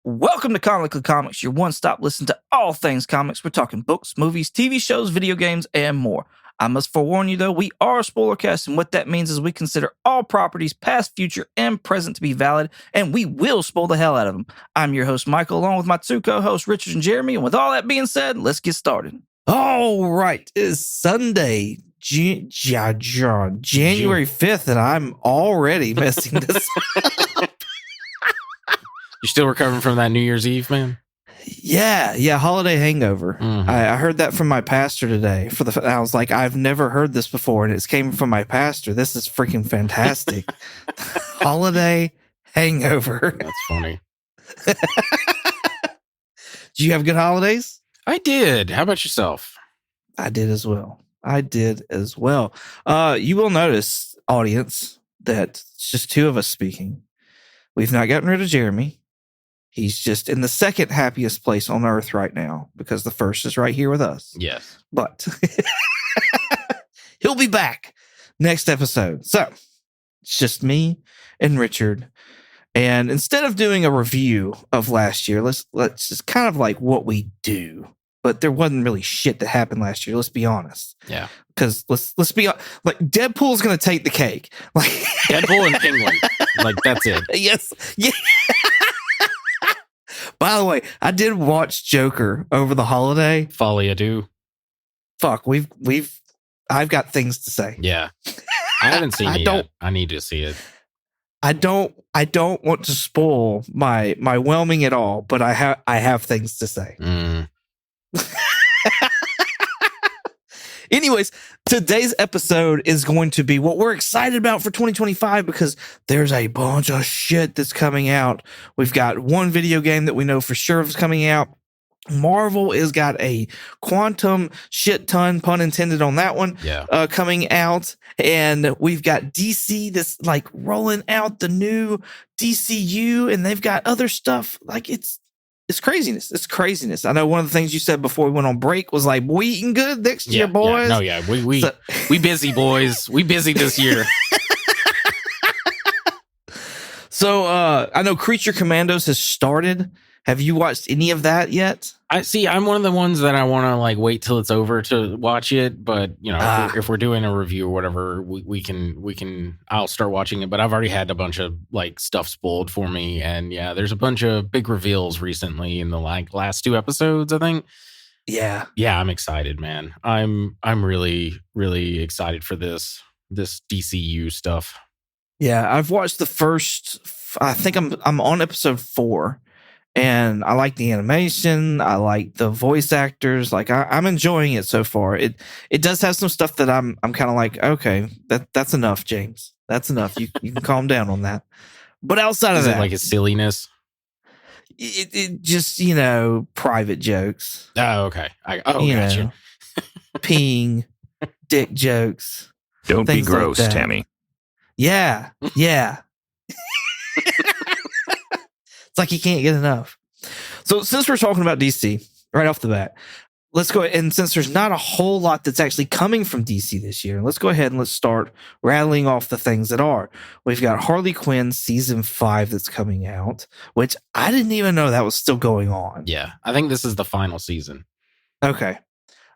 Welcome to Comically Comics, your one-stop listen to all things comics. We're talking books, movies, TV shows, video games, and more. I must forewarn you, though, we are a spoiler cast, and what that means is we consider all properties, past, future, and present, to be valid, and we will spoil the hell out of them. I'm your host, Michael, along with my two co-hosts, Richard and Jeremy, and with all that being said, let's get started. All right, it is Sunday, January 5th, and I'm already messing this up. You're still recovering from that New Year's Eve, man? Yeah, holiday hangover. Mm-hmm. I heard that from my pastor today. I was like, I've never heard this before, and it came from my pastor. This is freaking fantastic. Holiday hangover. That's funny. Did you have good holidays? I did. How about yourself? I did as well. You will notice, audience, that it's just two of us speaking. We've not gotten rid of Jeremy. He's just in the second happiest place on earth right now because the first is right here with us. Yes. But he'll be back next episode. So it's just me and Richard. And instead of doing a review of last year, let's just kind of like what we do. But there wasn't really shit that happened last year. Let's be honest. Yeah. Because let's be like Deadpool's going to take the cake. Like Deadpool and Penguin. Like that's it. Yes. Yeah. By the way, I did watch Joker over the holiday. Folly ado. Fuck, I've got things to say. Yeah. I haven't seen it yet. I need to see it. I don't want to spoil my whelming at all, but I have things to say. Anyways, today's episode is going to be what we're excited about for 2025 because there's a bunch of shit that's coming out. We've got one video game that we know for sure is coming out. Marvel has got a quantum shit ton, pun intended on that one, coming out. And we've got DC that's like rolling out the new DCU, and they've got other stuff. Like it's craziness. It's craziness. I know one of the things you said before we went on break was like, we eating good next year, boys. We busy, boys. We busy this year. So I know Creature Commandos has started. Have you watched any of that yet? I'm one of the ones that I want to like wait till it's over to watch it. But you know, if we're doing a review or whatever, we can. I'll start watching it. But I've already had a bunch of like stuff spoiled for me, and yeah, there's a bunch of big reveals recently in the like last two episodes, I think. Yeah, I'm excited, man. I'm really really excited for this DCU stuff. Yeah, I've watched the first. I think I'm on episode 4. And I like the animation. I like the voice actors. Like I'm enjoying it so far. It does have some stuff that I'm kind of like, okay, that's enough, James. That's enough. You can calm down on that. But outside of that, like a silliness. It just private jokes. Oh, okay. Gotcha. Peeing, dick jokes. Don't be gross, like Tammy. Yeah. It's like you can't get enough. So since we're talking about DC right off the bat, let's go. And since there's not a whole lot that's actually coming from DC this year, let's go ahead and let's start rattling off the things that are. We've got Harley Quinn season 5 that's coming out, which I didn't even know that was still going on. Yeah, I think this is the final season. Okay.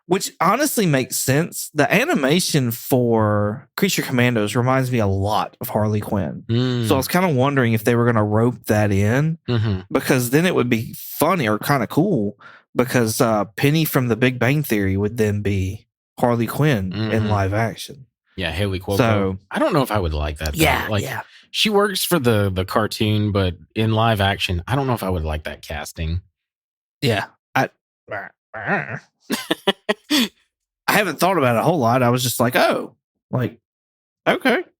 Which honestly makes sense. The animation for Creature Commandos reminds me a lot of Harley Quinn. So I was kind of wondering if they were going to rope that in because then it would be funny or kind of cool because Penny from The Big Bang Theory would then be Harley Quinn in live action. Yeah, Haley Cuoco. So, I don't know if I would like that. Yeah, she works for the cartoon, but in live action, I don't know if I would like that casting. Yeah. I haven't thought about it a whole lot. I was just like, okay,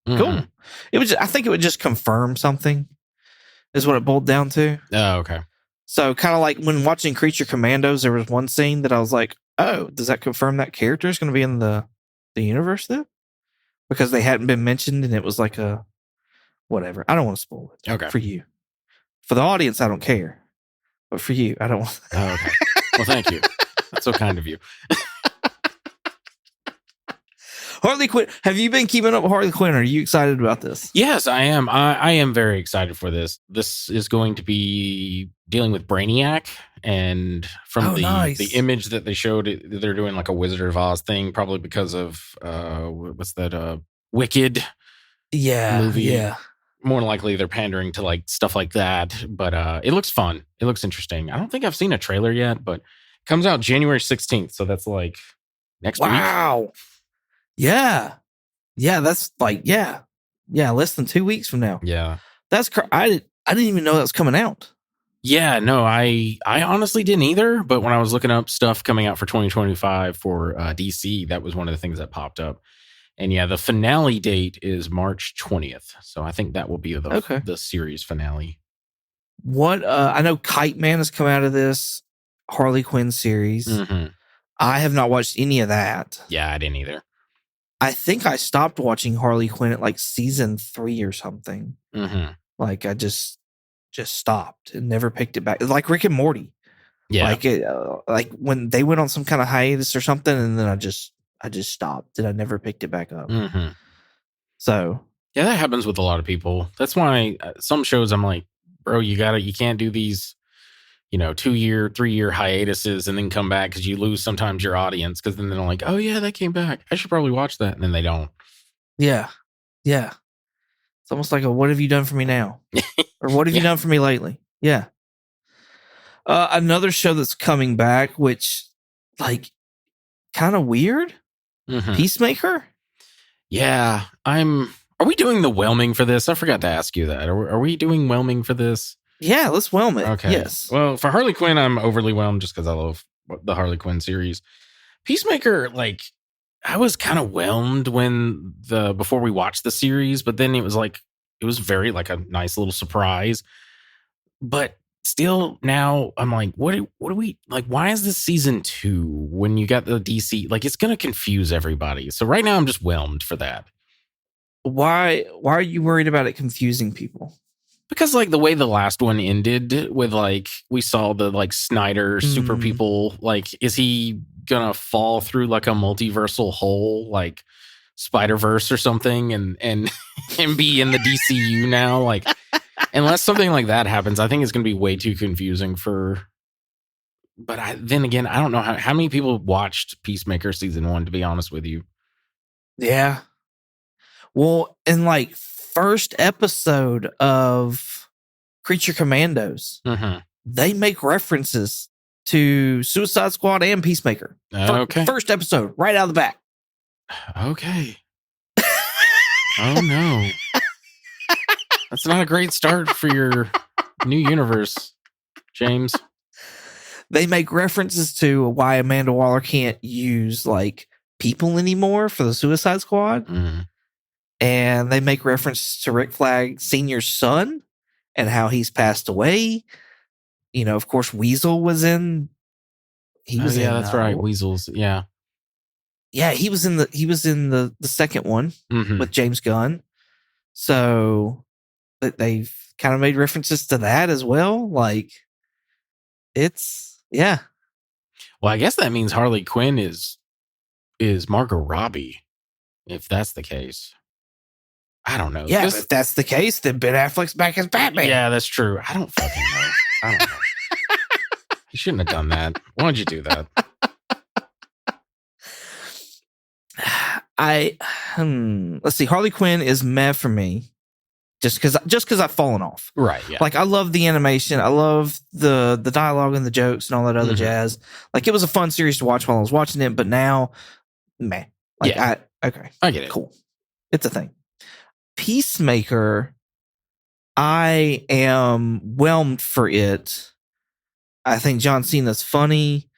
cool. I think it would just confirm something is what it boiled down to. Oh, okay. So kind of like when watching Creature Commandos, there was one scene that I was like, oh, does that confirm that character is going to be in the universe then? Because they hadn't been mentioned and it was like a whatever. I don't want to spoil it. Okay. For you. For the audience, I don't care. But for you, I don't want to. Oh, okay. Well, thank you. That's so kind of you. Harley Quinn. Have you been keeping up with Harley Quinn? Are you excited about this? Yes, I am. I am very excited for this. This is going to be dealing with Brainiac, and from nice. the image that they showed, they're doing like a Wizard of Oz thing, probably because of what's that Wicked movie. Yeah. More than likely they're pandering to like stuff like that, but it looks fun. It looks interesting. I don't think I've seen a trailer yet, but it comes out January 16th, so that's like next week. Wow. Yeah, that's like less than 2 weeks from now. Yeah, that's I didn't even know that was coming out. Yeah, no, I honestly didn't either. But when I was looking up stuff coming out for 2025 for DC, that was one of the things that popped up. And yeah, the finale date is March 20th. So I think that will be the series finale. What I know, Kite Man has come out of this Harley Quinn series. Mm-hmm. I have not watched any of that. Yeah, I didn't either. I think I stopped watching Harley Quinn at like season 3 or something. Mm-hmm. Like I just stopped and never picked it back. Like Rick and Morty. Yeah, like when they went on some kind of hiatus or something, and then I just stopped and I never picked it back up. Mm-hmm. So yeah, that happens with a lot of people. That's why some shows I'm like, bro, you can't do these, 2-year, 3-year hiatuses and then come back, because you lose sometimes your audience, because then they're like, oh yeah, that came back, I should probably watch that, and then they don't. Yeah. It's almost like what have you done for me now? Or what have you done for me lately? Yeah. Another show that's coming back, which like kind of weird. Mm-hmm. Peacemaker. Yeah, are we doing the whelming for this? I forgot to ask you that. Are we doing whelming for this? Yeah, let's whelm it. Okay. Yes. Well, for Harley Quinn, I'm overly whelmed just because I love the Harley Quinn series. Peacemaker, like, I was kind of whelmed before we watched the series, but then it was very like a nice little surprise. But still, now I'm like, what do we like? Why is this season 2 when you got the DC? Like, it's gonna confuse everybody. So right now, I'm just whelmed for that. Why are you worried about it confusing people? Because like the way the last one ended with like we saw the like Snyder super people, like, is he gonna fall through like a multiversal hole like Spider-Verse or something and be in the DCU now? Like, unless something like that happens, I think it's gonna be way too confusing but then again, I don't know how many people watched Peacemaker season 1, to be honest with you. Yeah. Well, in like first episode of Creature Commandos, they make references to Suicide Squad and Peacemaker. Okay. First episode, right out of the back. Okay. Oh no. That's not a great start for your new universe, James. They make references to why Amanda Waller can't use like people anymore for the Suicide Squad. Mm-hmm. And they make reference to Rick Flag Sr.'s son and how he's passed away. Of course, Weasel was in. That's right. Weasels. Yeah. Yeah, he was in the second one with James Gunn. So they've kind of made references to that as well. Like, yeah. Well, I guess that means Harley Quinn is Margot Robbie, if that's the case. I don't know. Yeah, if that's the case, then Ben Affleck's back as Batman. Yeah, that's true. I don't fucking know. I don't know. You shouldn't have done that. Why'd you do that? Let's see. Harley Quinn is meh for me, just because I've fallen off. Right. Yeah. Like, I love the animation. I love the dialogue and the jokes and all that other jazz. Like, it was a fun series to watch while I was watching it, but now, meh. Like, yeah. I get it. Cool. It's a thing. Peacemaker, I am whelmed for it. I think John Cena's funny,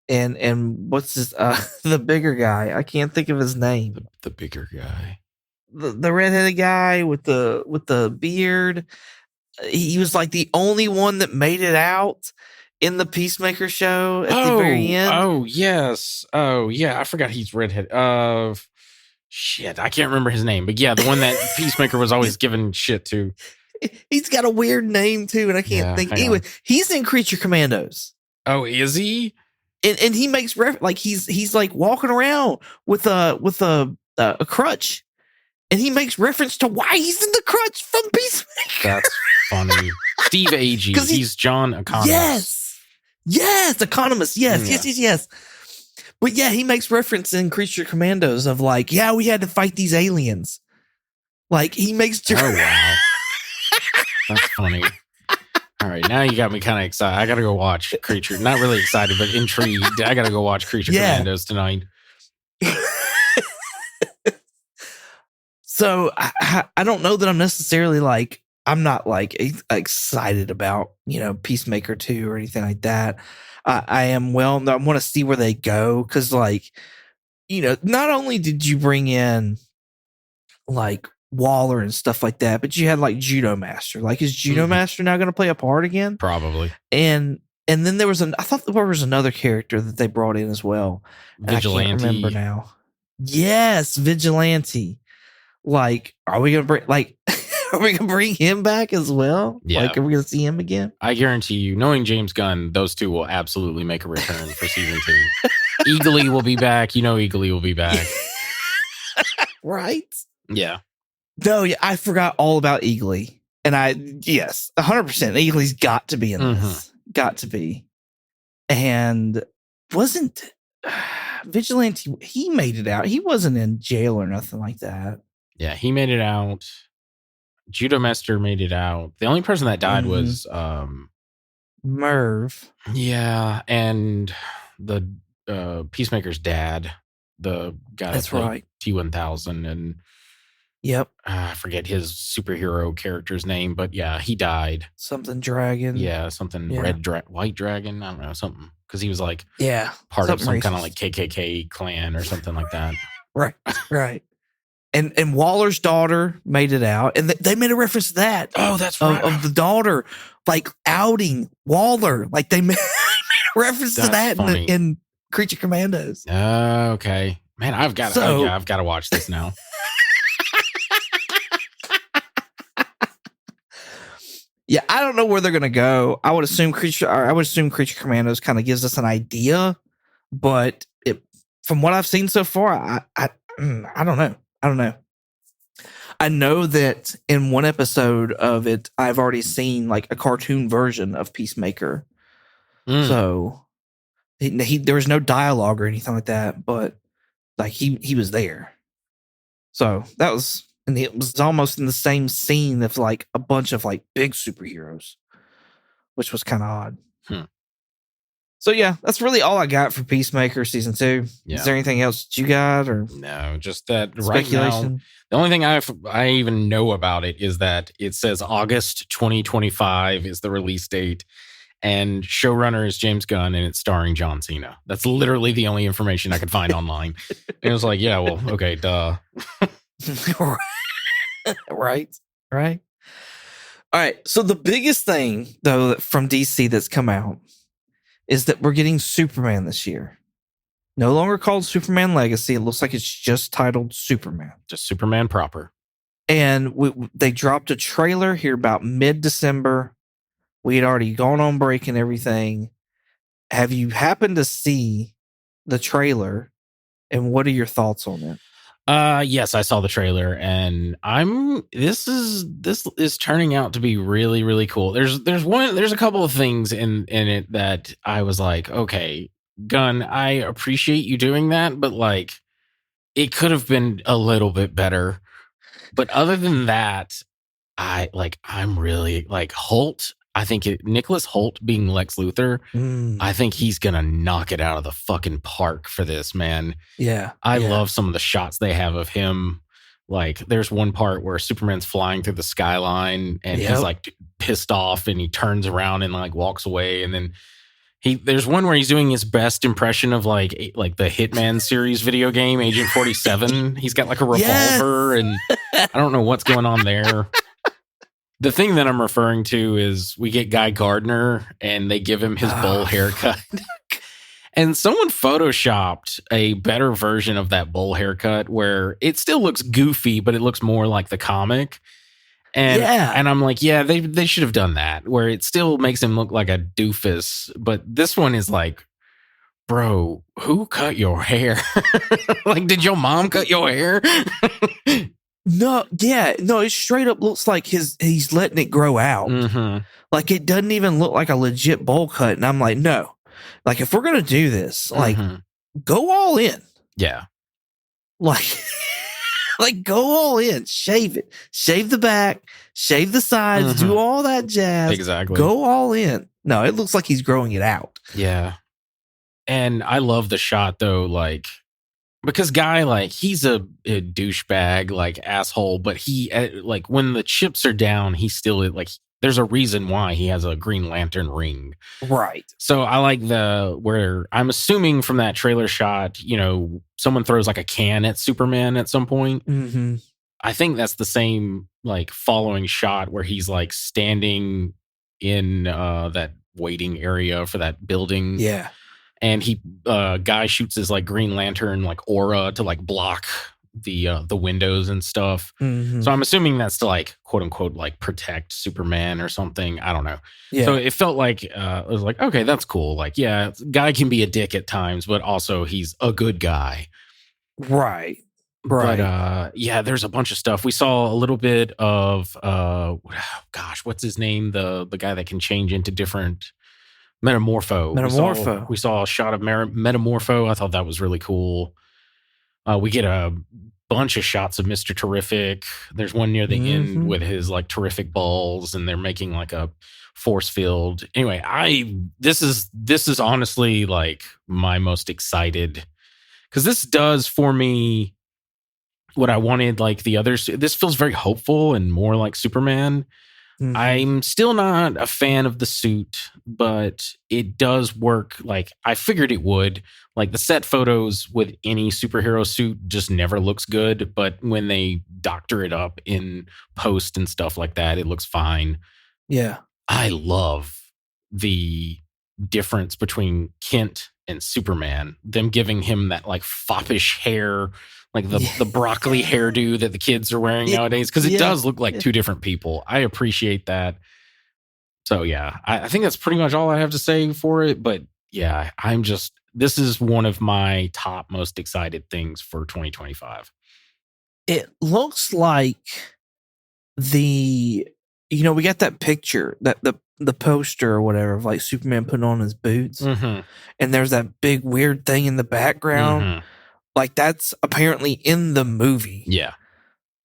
and what's his the bigger guy? I can't think of his name. The bigger guy, the redheaded guy with the beard. He was like the only one that made it out in the Peacemaker show at the very end. Oh yes. Oh yeah. I forgot he's redheaded. Shit, I can't remember his name, but yeah, the one that Peacemaker was always giving shit to. He's got a weird name too, and I can't think. Anyway, he's in Creature Commandos. Oh, is he? And he makes like he's like walking around with a crutch, and he makes reference to why he's in the crutch from Peacemaker. funny. Steve Agee. He's John Economist. Yes, Economist. Yes. But yeah, he makes reference in Creature Commandos of like, yeah, we had to fight these aliens. Like he makes. Oh wow, that's funny. All right, now you got me kind of excited. I got to go watch Creature. Not really excited, but intrigued. I got to go watch Creature Commandos tonight. So I don't know that I'm necessarily like, I'm not like excited about, Peacemaker 2 or anything like that. I am I want to see where they go. Cause like, not only did you bring in like Waller and stuff like that, but you had like Judo Master. Like, is Judo Master now going to play a part again? Probably. And then there was I thought there was another character that they brought in as well. Vigilante. I can't remember now. Yes, Vigilante. Like, are we gonna bring him back as well? Yeah. Like, are we gonna see him again? I guarantee you, knowing James Gunn, those two will absolutely make a return for season 2. Eagly will be back. Eagly will be back. Right? Yeah. No, yeah, I forgot all about Eagly. And yes, 100%. Eagly's got to be in this. Got to be. And wasn't Vigilante, he made it out. He wasn't in jail or nothing like that. Yeah, he made it out. Judo Master made it out. The only person that died was Merv. Yeah, and the Peacemaker's dad, the guy that's right, T-1000, and yep, I forget his superhero character's name, but yeah, he died. Something dragon. Yeah, something white dragon. I don't know, something, because he was like part of some kind of like KKK clan or something like that. Right. And Waller's daughter made it out, and they made a reference to that. Oh, that's right. Of the daughter, like outing Waller, like they made a reference to that in Creature Commandos. Okay, man, I've got to watch this now. Yeah, I don't know where they're gonna go. I would assume Creature Commandos kind of gives us an idea, but from what I've seen so far, I don't know. I know that in one episode of it, I've already seen like a cartoon version of Peacemaker. So there was no dialogue or anything like that, but like he was there. So that was, and it was almost in the same scene of like a bunch of like big superheroes, which was kind of odd. So yeah, that's really all I got for Peacemaker season 2. Yeah. Is there anything else that you got, or no? Just that right now, the only thing I even know about it is that it says August 2025 is the release date, and showrunner is James Gunn, and it's starring John Cena. That's literally the only information I could find online. And it was like, yeah, well, okay, duh. Right. All right. So the biggest thing though from DC that's come out is that we're getting Superman this year. No longer called Superman Legacy. It looks like it's just titled Superman. Just Superman proper. And they dropped a trailer here about mid-December. We had already gone on break and everything. Have you happened to see the trailer? And what are your thoughts on it? Yes, I saw the trailer, and this is turning out to be really, really cool. There's a couple of things in it that I was like, okay, Gunn, I appreciate you doing that, but like it could have been a little bit better. But other than that, I'm really like Holt. I think Nicholas Holt being Lex Luthor, I think he's going to knock it out of the fucking park for this, man. Yeah. I love some of the shots they have of him. Like, there's one part where Superman's flying through the skyline and he's like pissed off and he turns around and like walks away. And then there's one where he's doing his best impression of like the Hitman series video game, Agent 47. He's got like a revolver and I don't know what's going on there. The thing that I'm referring to is we get Guy Gardner and they give him his bowl haircut. And someone photoshopped a better version of that bowl haircut where it still looks goofy, but it looks more like the comic. And I'm like, yeah, they should have done that, where it still makes him look like a doofus. But this one is like, bro, who cut your hair? Like, did your mom cut your hair? No, it straight up looks like he's letting it grow out. Mm-hmm. Like it doesn't even look like a legit bowl cut. And I'm like, no. Like if we're gonna do this, like go all in. Yeah. Like like go all in. Shave it. Shave the back, shave the sides, do all that jazz. Exactly. Go all in. No, it looks like he's growing it out. Yeah. And I love the shot though, like because Guy, like, he's a douchebag, like, asshole, but he, like, when the chips are down, he still, like, there's a reason why he has a Green Lantern ring. Right. So I like where I'm assuming from that trailer shot, you know, someone throws, like, a can at Superman at some point. Mm-hmm. I think that's the same, like, following shot where he's, like, standing in that waiting area for that building. Yeah. And Guy shoots his like Green Lantern like aura to like block the windows and stuff. Mm-hmm. So I'm assuming that's to like quote unquote like protect Superman or something. I don't know. Yeah. So it felt like it was like, okay, that's cool. Like, yeah, Guy can be a dick at times, but also he's a good guy. Right. But yeah, there's a bunch of stuff. We saw a little bit of what's his name? The guy that can change into different Metamorpho. We saw a shot of Metamorpho. I thought that was really cool. We get a bunch of shots of Mr. Terrific. There's one near the end with his like terrific balls, and they're making like a force field. Anyway, this is honestly like my most excited because this does for me what I wanted. Like the others, this feels very hopeful and more like Superman. I'm still not a fan of the suit, but it does work like I figured it would. Like the set photos with any superhero suit just never looks good, but when they doctor it up in post and stuff like that, it looks fine. Yeah. I love the difference between Kent and Superman, them giving him that like foppish hair, like the broccoli hairdo that the kids are wearing nowadays, because it does look like two different people. I appreciate that. So yeah, I think that's pretty much all I have to say for it. But yeah, this is one of my top most excited things for 2025. It looks like we got that picture, that the poster or whatever of like Superman putting on his boots, and there's that big weird thing in the background. Like that's apparently in the movie. Yeah.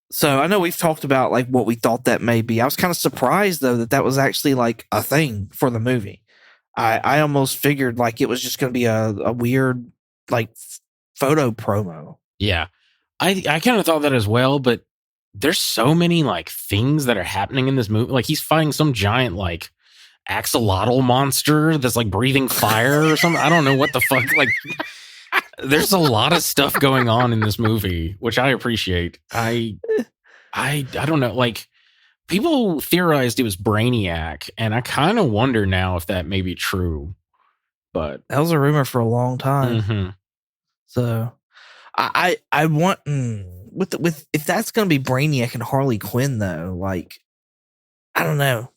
So I know we've talked about like what we thought that may be. I was kind of surprised though that was actually like a thing for the movie. I almost figured like it was just going to be a weird like photo promo. Yeah. I kind of thought that as well, but there's so many like things that are happening in this movie. Like he's fighting some giant like axolotl monster that's like breathing fire or something. I don't know what the fuck. Like there's a lot of stuff going on in this movie, which I appreciate. I don't know. Like people theorized it was Brainiac, and I kind of wonder now if that may be true. But that was a rumor for a long time. So I want with if that's going to be Brainiac and Harley Quinn though, like I don't know.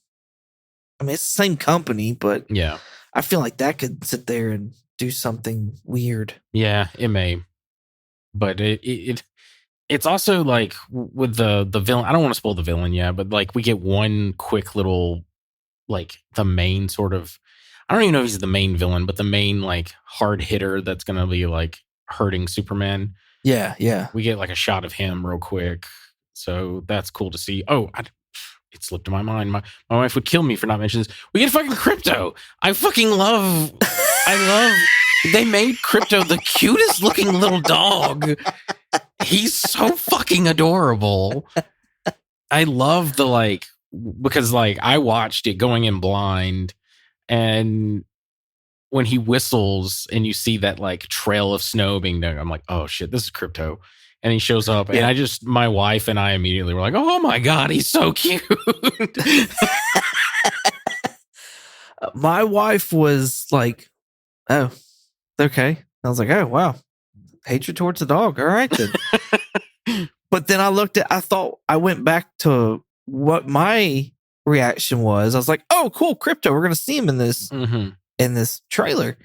I mean, it's the same company, but yeah, I feel like that could sit there and do something weird. Yeah, it may. But it's also like with the villain. I don't want to spoil the villain yet, but like we get one quick little like the main sort of. I don't even know if he's the main villain, but the main like hard hitter that's gonna be like hurting Superman. Yeah. We get like a shot of him real quick, so that's cool to see. Oh, it slipped in my mind. My wife would kill me for not mentioning this. We get fucking Krypto. I love. They made Krypto the cutest looking little dog. He's so fucking adorable. I love the like because like I watched it going in blind, and when he whistles and you see that like trail of snow being there, I'm like, oh shit, this is Krypto. And he shows up, and my wife and I immediately were like, oh my God, he's so cute. My wife was like, oh, okay. I was like, oh, wow. Hatred towards the dog. All right, then. But then I went back to what my reaction was. I was like, oh, cool, Krypto. We're going to see him in this trailer.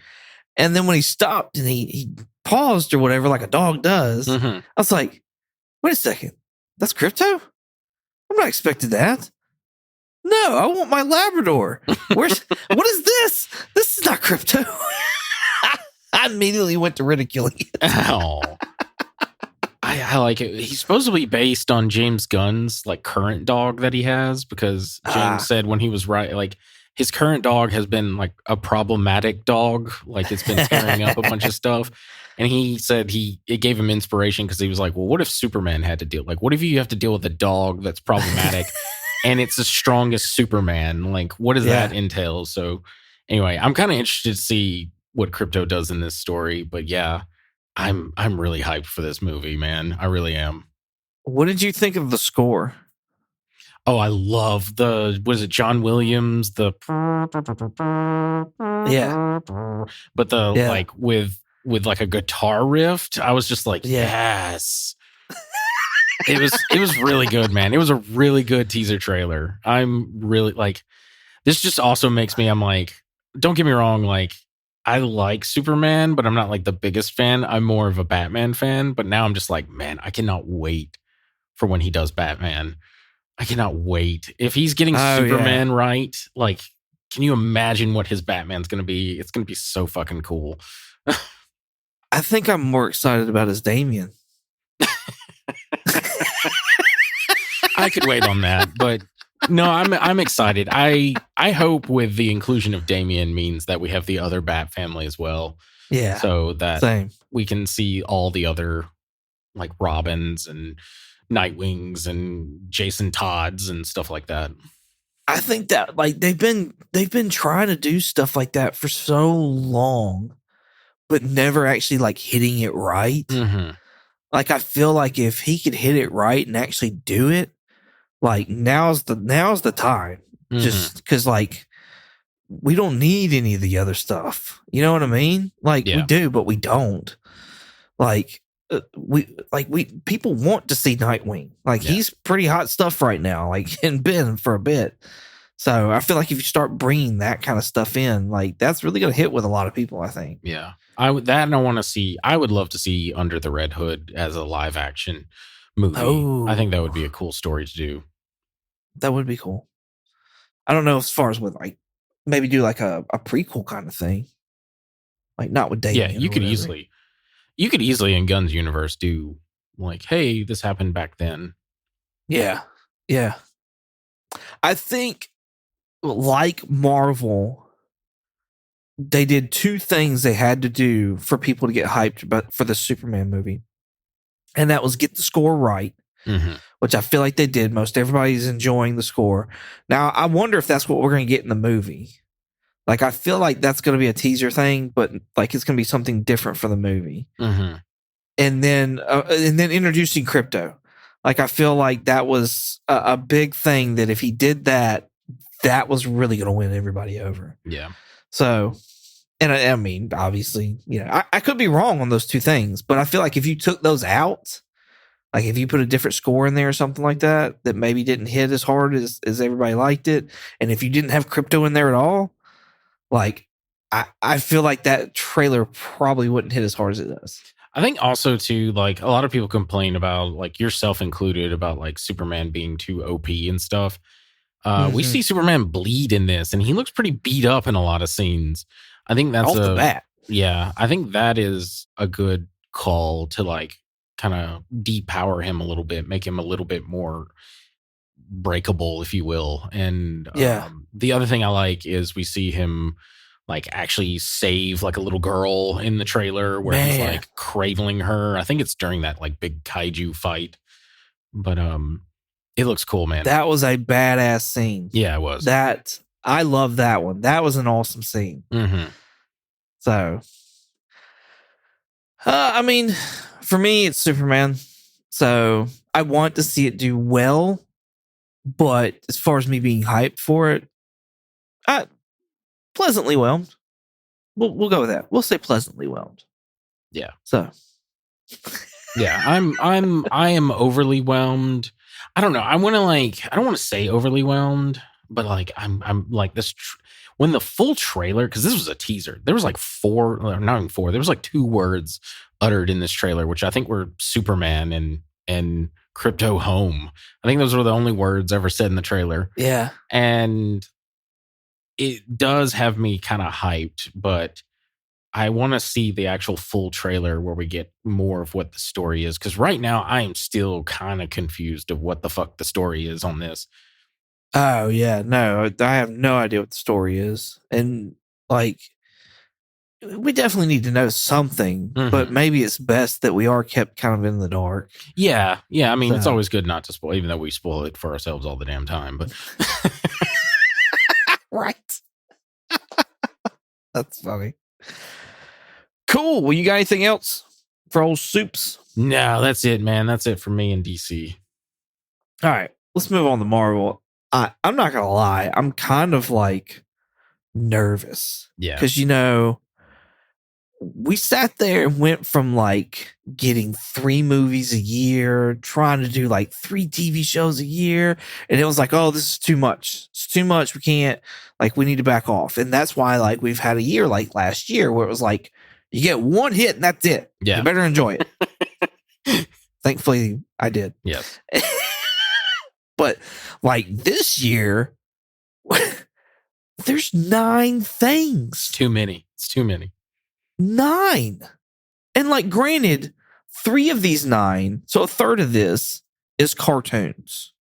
And then when he stopped and he paused or whatever, like a dog does, I was like, wait a second. That's Crypto? I'm not expecting that. No, I want my Labrador. What is this? This is not Crypto. I immediately went to ridiculing it. Oh. I like it. He's supposed to be based on James Gunn's like current dog that he has, because James said when he was like his current dog has been like a problematic dog, like it's been tearing up a bunch of stuff. And he said it gave him inspiration because he was like, well, what if Superman had to deal? Like, what if you have to deal with a dog that's problematic and it's the strongest Superman? Like, what does that entail? So anyway, I'm kind of interested to see what Crypto does in this story. But yeah, I'm really hyped for this movie, man. I really am. What did you think of the score? Oh, I love was it John Williams? Yeah. But like with like a guitar riff, I was just like, yes. It was really good, man. It was a really good teaser trailer. I'm really like, this just also makes me, I'm like, don't get me wrong, like I like Superman, but I'm not like the biggest fan. I'm more of a Batman fan, but now I'm just like, man, I cannot wait for when he does Batman. I cannot wait. If he's getting Superman right, like, can you imagine what his Batman's going to be? It's going to be so fucking cool. I think I'm more excited about his Damian. I could wait on that, but no, I'm excited. I hope with the inclusion of Damian means that we have the other Bat family as well. Yeah. So that we can see all the other like Robins and Nightwings and Jason Todds and stuff like that. I think that like they've been trying to do stuff like that for so long, but never actually like hitting it right. Mm-hmm. Like I feel like if he could hit it right and actually do it, like now's the time. Mm-hmm. Just because like we don't need any of the other stuff. You know what I mean? Like we do, but we don't. Like people want to see Nightwing. Like he's pretty hot stuff right now. Like and been for a bit. So I feel like if you start bringing that kind of stuff in, like that's really going to hit with a lot of people. I think. Yeah, I would love to see Under the Red Hood as a live action movie. Oh. I think that would be a cool story to do. That would be cool. I don't know as far as with like maybe do like a prequel kind of thing. Like not with Damian. Yeah, you could easily in Gunn's universe do like, hey, this happened back then. Yeah. Yeah. I think like Marvel, they did two things they had to do for people to get hyped for the Superman movie. And that was get the score right, which I feel like they did. Most everybody's enjoying the score. Now, I wonder if that's what we're going to get in the movie. Like, I feel like that's going to be a teaser thing, but like it's going to be something different for the movie. Mm-hmm. And then introducing Crypto. Like, I feel like that was a big thing that if he did that, that was really going to win everybody over. Yeah. So, and I mean, obviously, you know, I could be wrong on those two things, but I feel like if you took those out, like if you put a different score in there or something like that maybe didn't hit as hard as everybody liked it, and if you didn't have Crypto in there at all, like I feel like that trailer probably wouldn't hit as hard as it does. I think also too, like a lot of people complain about, like yourself included, about like Superman being too OP and stuff. We see Superman bleed in this, and he looks pretty beat up in a lot of scenes. I think that's off the bat. Yeah, I think that is a good call to like kind of depower him a little bit, make him a little bit more breakable, if you will. And the other thing I like is we see him like actually save like a little girl in the trailer where he's like cradling her. I think it's during that like big kaiju fight, but it looks cool, man. That was a badass scene. Yeah, it was. I love that one. That was an awesome scene. Mm-hmm. So, I mean, for me, it's Superman. So I want to see it do well, but as far as me being hyped for it, pleasantly whelmed. We'll go with that. We'll say pleasantly whelmed. Yeah. So, yeah, I am overly whelmed. I don't know. I don't want to say overly whelmed, but like I'm like this. When the full trailer, because this was a teaser, there was like not even four. There was like 2 words uttered in this trailer, which I think were Superman and crypto home. I think those were the only words ever said in the trailer. Yeah. And it does have me kind of hyped, but I want to see the actual full trailer where we get more of what the story is. Because right now I am still kind of confused of what the fuck the story is on this. Oh, yeah. No, I have no idea what the story is. And like, we definitely need to know something, but maybe it's best that we are kept kind of in the dark. Yeah. I mean, it's always good not to spoil, even though we spoil it for ourselves all the damn time. But right. That's funny. Cool. Well, you got anything else for old Soups? No, that's it, man. That's it for me in DC. All right. Let's move on to Marvel. I'm not going to lie. I'm kind of like nervous. Yeah. Because, we sat there and went from like getting 3 movies a year, trying to do like 3 TV shows a year. And it was like, oh, this is too much. It's too much. We can't, like, we need to back off. And that's why, like, we've had a year like last year where it was like, you get 1 hit and that's it. Yeah. You better enjoy it. Thankfully, I did. Yes. But like this year, there's 9 things. Too many. It's too many. 9. And like, granted, 3 of these 9, so a third of this is cartoons.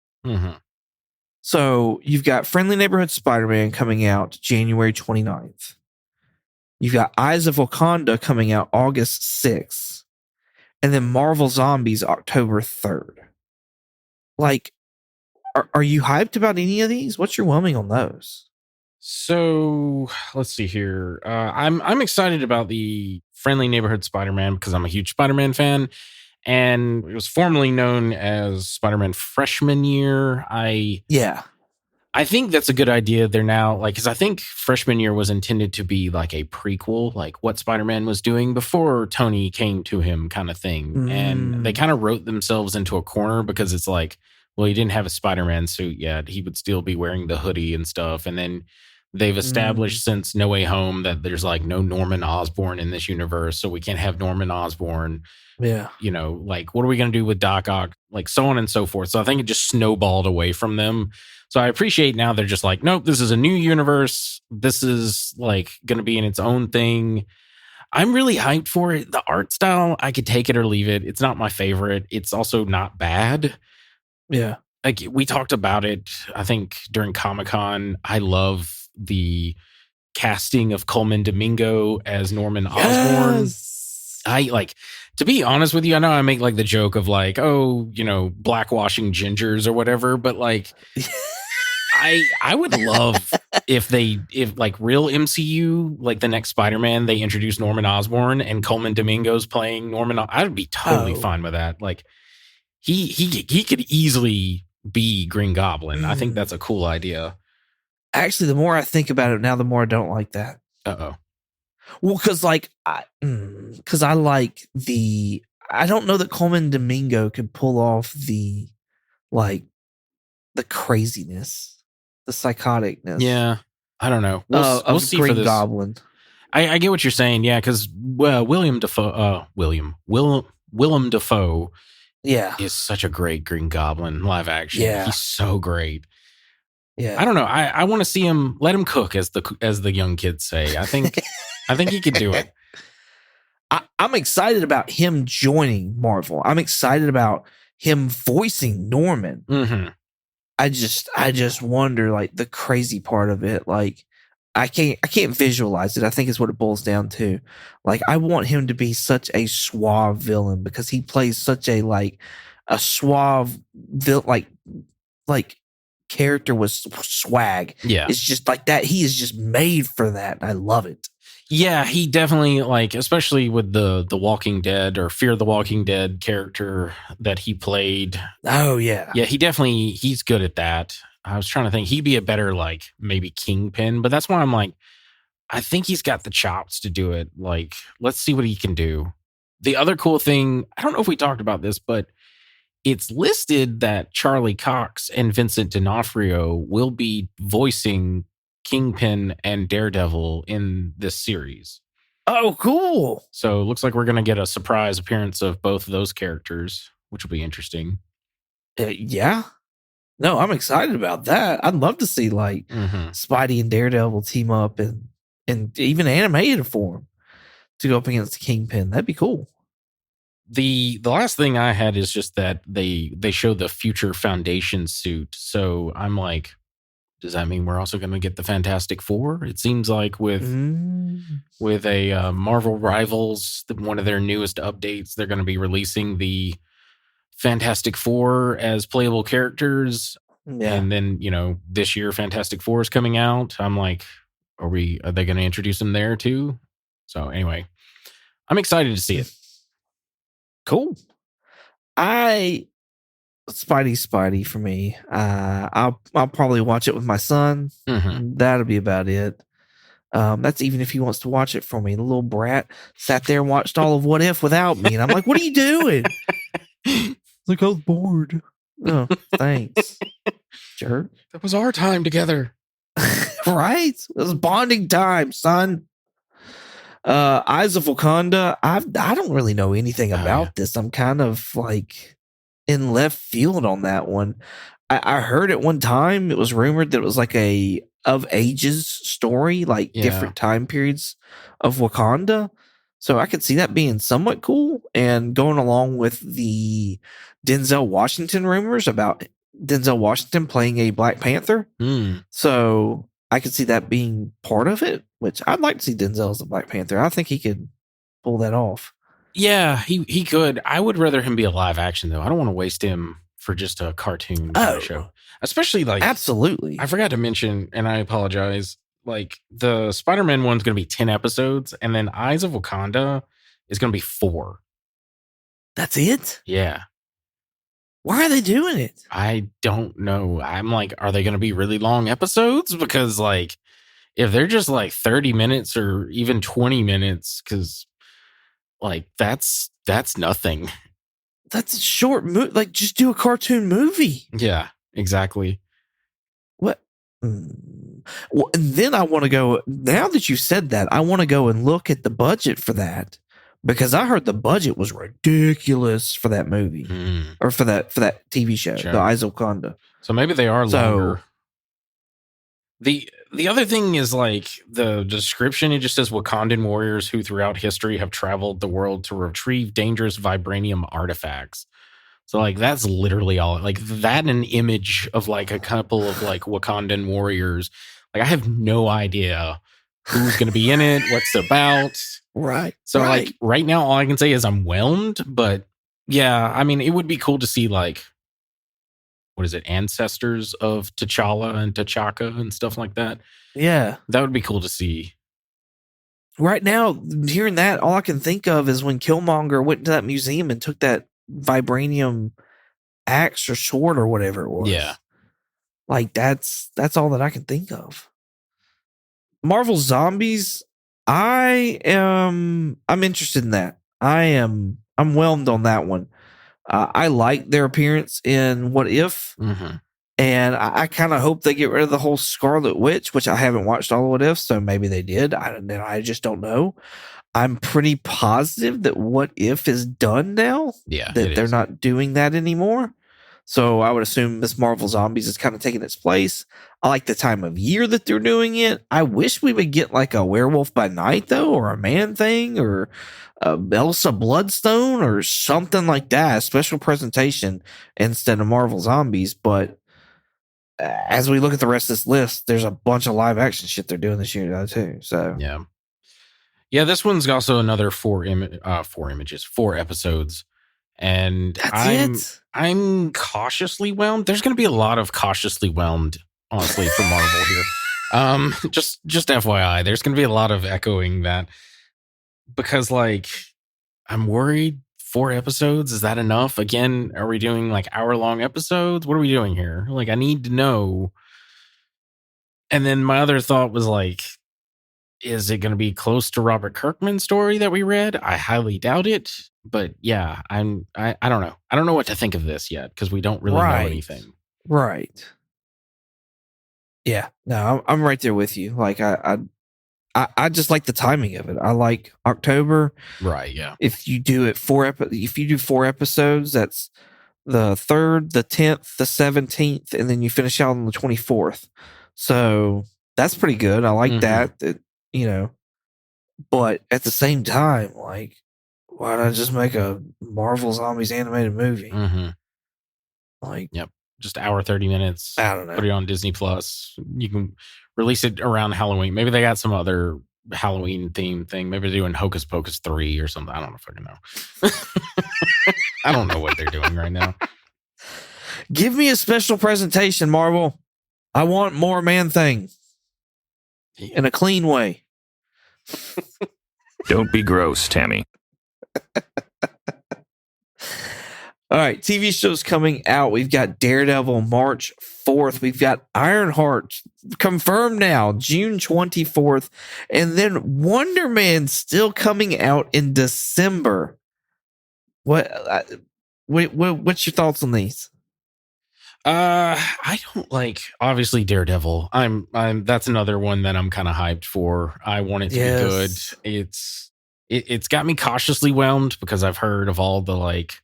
So you've got Friendly Neighborhood Spider-Man coming out January 29th. You've got Eyes of Wakanda coming out August 6th. And then Marvel Zombies October 3rd. Like, are you hyped about any of these? What's your whelming on those? So let's see here. I'm excited about the Friendly Neighborhood Spider-Man because I'm a huge Spider-Man fan, and it was formerly known as Spider-Man Freshman Year. I think that's a good idea. They're now like, because I think Freshman Year was intended to be like a prequel, like what Spider-Man was doing before Tony came to him, kind of thing. And they kind of wrote themselves into a corner because it's like, well, he didn't have a Spider-Man suit yet. He would still be wearing the hoodie and stuff, and then they've established since No Way Home that there's like no Norman Osborn in this universe, so we can't have Norman Osborn. Yeah. Like, what are we going to do with Doc Ock? Like, so on and so forth. So I think it just snowballed away from them. So I appreciate now they're just like, nope, this is a new universe. This is like going to be in its own thing. I'm really hyped for it. The art style, I could take it or leave it. It's not my favorite. It's also not bad. Yeah. Like, we talked about it, I think, during Comic-Con. I love the casting of Coleman Domingo as Norman Osborn. I like, to be honest with you, I know I make like the joke of like, oh, blackwashing gingers or whatever, but like, I would love if like real MCU, like the next Spider-Man, they introduce Norman Osborn and Coleman Domingo's playing Norman. I'd be totally fine with that. Like, he could easily be Green Goblin. I think that's a cool idea. Actually, the more I think about it now, the more I don't like that. Uh-oh. Well, because like, I like I don't know that Coleman Domingo could pull off the craziness, the psychoticness. Yeah, I don't know. We'll see Green for this. Goblin. I get what you're saying. Yeah, because Willem Dafoe. Yeah, is such a great Green Goblin live action. Yeah, he's so great. Yeah, I don't know. I want to see him. Let him cook, as the young kids say. I think he could do it. I'm excited about him joining Marvel. I'm excited about him voicing Norman. I just wonder, like, the crazy part of it. Like, I can't visualize it. I think is what it boils down to. Like, I want him to be such a suave villain because he plays such a suave like character with swag. Yeah, it's just like that. He is just made for that. I love it. Yeah, he definitely, like, especially with the Walking Dead or Fear the Walking Dead character that he played. Oh yeah, yeah, he's good at that. I was trying to think he'd be a better, like, maybe Kingpin, but that's why I'm like, I think he's got the chops to do it. Like, let's see what he can do. The other cool thing, I don't know if we talked about this, but it's listed that Charlie Cox and Vincent D'Onofrio will be voicing Kingpin and Daredevil in this series. Oh, cool. So it looks like we're going to get a surprise appearance of both of those characters, which will be interesting. Yeah. No, I'm excited about that. I'd love to see like Spidey and Daredevil team up and even animated form to go up against the Kingpin. That'd be cool. The last thing I had is just that they show the Future Foundation suit. So I'm like, does that mean we're also going to get the Fantastic Four? It seems like with a Marvel Rivals, one of their newest updates, they're going to be releasing the Fantastic Four as playable characters. Yeah. And then, this year Fantastic Four is coming out. I'm like, are they going to introduce them there too? So anyway, I'm excited to see it. Cool. Spidey for me. I'll probably watch it with my son. That'll be about it. That's even if he wants to watch it for me. The little brat sat there and watched all of What If without me, and I'm like, "What are you doing?" Like, I was bored. Oh, thanks, jerk. That was our time together, right? It was bonding time, son. Eyes of Wakanda. I don't really know anything about this. I'm kind of like in left field on that one. I heard at one time it was rumored that it was like a of ages story, like different time periods of Wakanda. So I could see that being somewhat cool and going along with the Denzel Washington rumors about Denzel Washington playing a Black Panther. So I could see that being part of it, which I'd like to see Denzel as the Black Panther. I think he could pull that off. Yeah, he could. I would rather him be a live action, though. I don't want to waste him for just a cartoon show. Especially like... Absolutely. I forgot to mention, and I apologize, like the Spider-Man one's going to be 10 episodes, and then Eyes of Wakanda is going to be 4. That's it? Yeah. Why are they doing it? I don't know. I'm like, are they going to be really long episodes? Because like, if they're just like 30 minutes or even 20 minutes, because like that's nothing. That's a short movie. Like, just do a cartoon movie. Yeah, exactly. What? Well, and then I want to go, now that you said that, I want to go and look at the budget for that. Because I heard the budget was ridiculous for that movie or for that TV show, The Eyes of Wakanda. So maybe they are longer. The other thing is like the description. It just says Wakandan warriors who throughout history have traveled the world to retrieve dangerous vibranium artifacts. So like that's literally all. Like that and an image of like a couple of like Wakandan warriors. Like I have no idea who's going to be in it, what's it about. Right. So like right now, all I can say is I'm whelmed, but yeah, I mean, it would be cool to see like, what is it? Ancestors of T'Challa and T'Chaka and stuff like that. Yeah. That would be cool to see. Right now, hearing that, all I can think of is when Killmonger went to that museum and took that vibranium axe or sword or whatever it was. Yeah. Like that's all that I can think of. Marvel Zombies, I'm interested in that. I'm whelmed on that one. I like their appearance in What If, and I kind of hope they get rid of the whole Scarlet Witch, which I haven't watched all of What If, so maybe they did. I just don't know. I'm pretty positive that What If is done now. Yeah, that they're not doing that anymore. So I would assume Miss Marvel Zombies is kind of taking its place. I like the time of year that they're doing it. I wish we would get like a Werewolf by Night, though, or a Man Thing, or Elsa Bloodstone, or something like that. A special presentation instead of Marvel Zombies. But as we look at the rest of this list, there's a bunch of live action shit they're doing this year, though, too. So yeah, this one's also another 4 episodes. And I'm cautiously whelmed. There's going to be a lot of cautiously whelmed, honestly, for Marvel here. Just FYI, there's going to be a lot of echoing that because, like, I'm worried 4 episodes. Is that enough? Again, are we doing like hour-long episodes? What are we doing here? Like, I need to know. And then my other thought was like, is it going to be close to Robert Kirkman's story that we read? I highly doubt it. But yeah, I don't know. I don't know what to think of this yet because we don't really know anything. Right. Yeah. No, I'm right there with you. Like I just like the timing of it. I like October. Right. Yeah. If you do it if you do 4 episodes, that's the 3rd, the 10th, the 17th, and then you finish out on the 24th. So that's pretty good. I like that, you know. But at the same time, like, why not just make a Marvel Zombies animated movie? Like, yep, just hour 30 minutes. I don't know. Put it on Disney Plus. You can release it around Halloween. Maybe they got some other Halloween theme thing. Maybe they're doing Hocus Pocus 3 or something. I don't fucking know. I don't know what they're doing right now. Give me a special presentation, Marvel. I want more Man-Thing in a clean way. Don't be gross, Tammy. All right, TV shows coming out. We've got Daredevil March 4th. We've got Ironheart confirmed now, June 24th. And then Wonder Man still coming out in December. What's your thoughts on these? I don't like, obviously, Daredevil. That's another one that I'm kind of hyped for. I want it to be good. It's got me cautiously whelmed because I've heard of all the like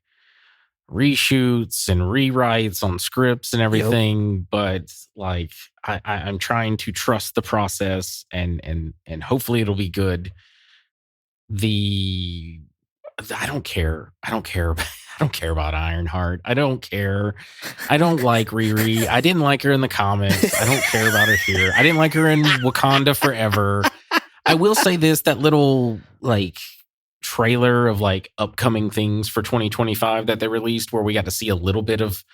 reshoots and rewrites on scripts and everything, but like I'm trying to trust the process and hopefully it'll be good. I don't care. I don't care about Ironheart. I don't care. I don't like Riri. I didn't like her in the comics. I don't care about her here. I didn't like her in Wakanda Forever. I will say this, that little like trailer of like upcoming things for 2025 that they released where we got to see a little bit of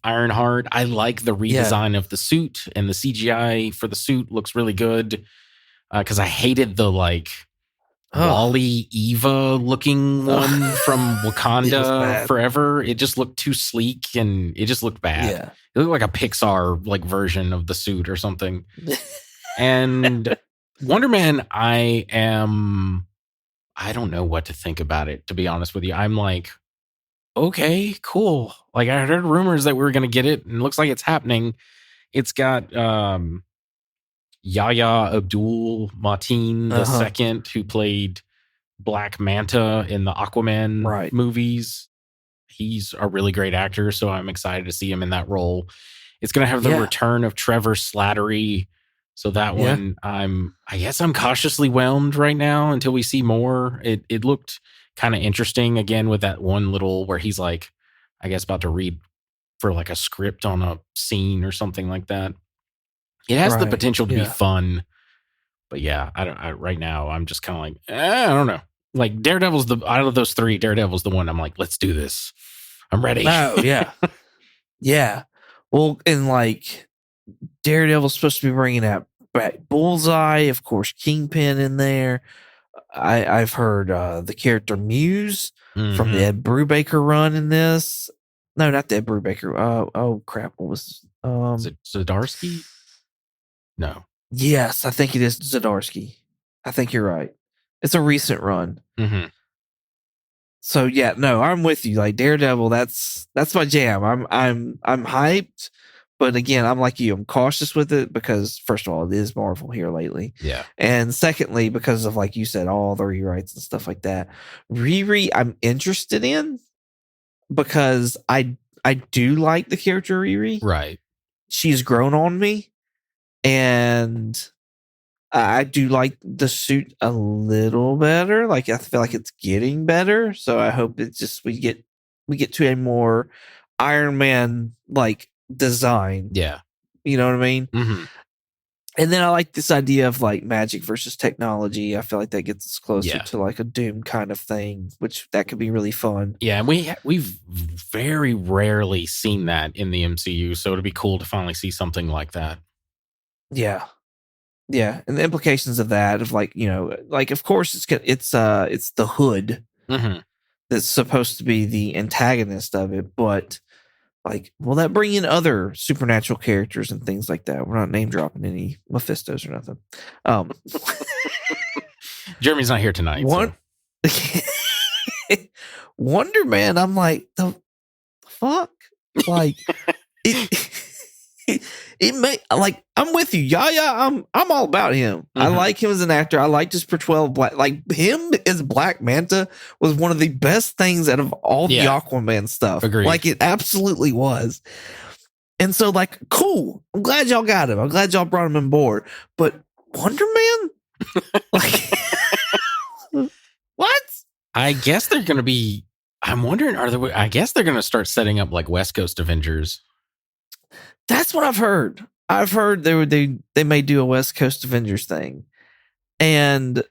Ironheart. I like the redesign of the suit, and the CGI for the suit looks really good. Because I hated the like Wally Eva looking one from Wakanda Forever. It just looked too sleek and it just looked bad. Yeah. It looked like a Pixar like version of the suit or something. And Wonder Man, I don't know what to think about it, to be honest with you. I'm like, okay, cool. Like I heard rumors that we were going to get it and it looks like it's happening. It's got Yahya Abdul-Mateen the second, who played Black Manta in the Aquaman movies. He's a really great actor, so I'm excited to see him in that role. It's going to have the return of Trevor Slattery. So that one, I guess I'm cautiously whelmed right now until we see more. It looked kind of interesting again with that one little where he's like, I guess about to read for like a script on a scene or something like that. It has the potential to be fun, but right now I'm just kind of like, I don't know. Like Daredevil's out of those three, Daredevil's the one I'm like, let's do this. I'm ready. Oh yeah. Yeah. Well, and like Daredevil's supposed to be bringing out Bullseye, of course, Kingpin in there. I've heard the character Muse from the Ed Brubaker run in this. No, not the Ed Brubaker. Oh crap! What was is it Zdarsky? No. Yes, I think it is Zdarsky. I think you're right. It's a recent run. Mm-hmm. So yeah, no, I'm with you. Like Daredevil, that's my jam. I'm hyped, but again, I'm like you. I'm cautious with it because first of all, it is Marvel here lately. Yeah. And secondly, because of like you said, all the rewrites and stuff like that. Riri, I'm interested in because I do like the character Riri. Right. She's grown on me. And I do like the suit a little better. Like I feel like it's getting better. So I hope it's just we get to a more Iron Man like design. Yeah. You know what I mean? Mm-hmm. And then I like this idea of like magic versus technology. I feel like that gets us closer to like a Doom kind of thing, which that could be really fun. Yeah, and we've very rarely seen that in the MCU, so it'd be cool to finally see something like that. Yeah. Yeah. And the implications of that, of like, you know, like, of course it's the Hood that's supposed to be the antagonist of it. But like, will that bring in other supernatural characters and things like that? We're not name dropping any Mephistos or nothing. Jeremy's not here tonight. Wonder Man, I'm like, the fuck? Like, it may like I'm with you. I'm all about him. I like him as an actor. I liked his portrayal of Black. Like him as Black Manta was one of the best things out of all the Aquaman stuff. Agreed. Like it absolutely was. And so, like, cool. I'm glad y'all got him. I'm glad y'all brought him on board. But Wonder Man, like, what? I guess they're going to be. I'm wondering, I guess they're going to start setting up like West Coast Avengers. That's what I've heard. I've heard they may do a West Coast Avengers thing, and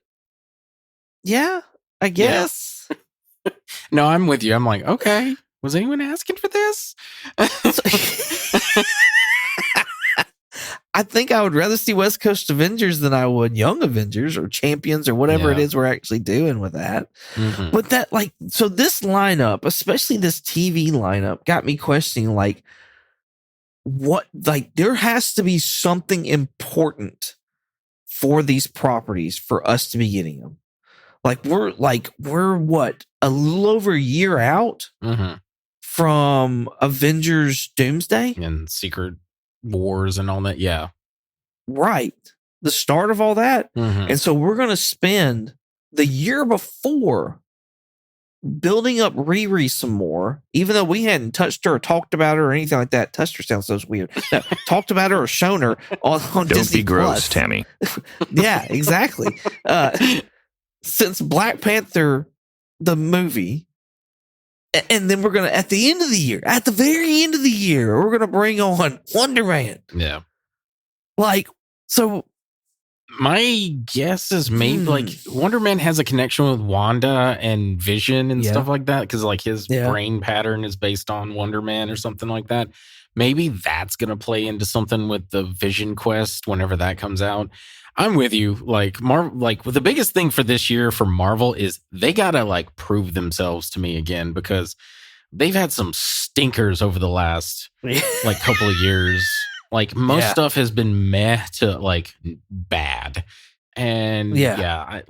yeah, I guess. Yeah. No, I'm with you. I'm like, okay. Was anyone asking for this? I think I would rather see West Coast Avengers than I would Young Avengers or Champions or whatever it is we're actually doing with that. But that, like, so this lineup, especially this TV lineup, got me questioning, like, what, like, there has to be something important for these properties for us to be getting them. Like, we're what, a little over a year out from Avengers Doomsday and Secret Wars and all that. Yeah. Right. The start of all that. And so we're going to spend the year before building up Riri some more, even though we hadn't touched her or talked about her or anything like that. Touched her sounds so weird. No, talked about her or shown her on Don't Disney be gross, Plus. Tammy. Yeah, exactly. Since Black Panther, the movie, and then we're going to, at the end of the year, at the very end of the year, we're going to bring on Wonder Man. Yeah. Like, so my guess is maybe like Wonder Man has a connection with Wanda and Vision and stuff like that. Cause like his brain pattern is based on Wonder Man or something like that. Maybe that's going to play into something with the Vision Quest whenever that comes out. I'm with you. Like the biggest thing for this year for Marvel is they gotta like prove themselves to me again, because they've had some stinkers over the last like couple of years. Like most stuff has been meh to like bad, and my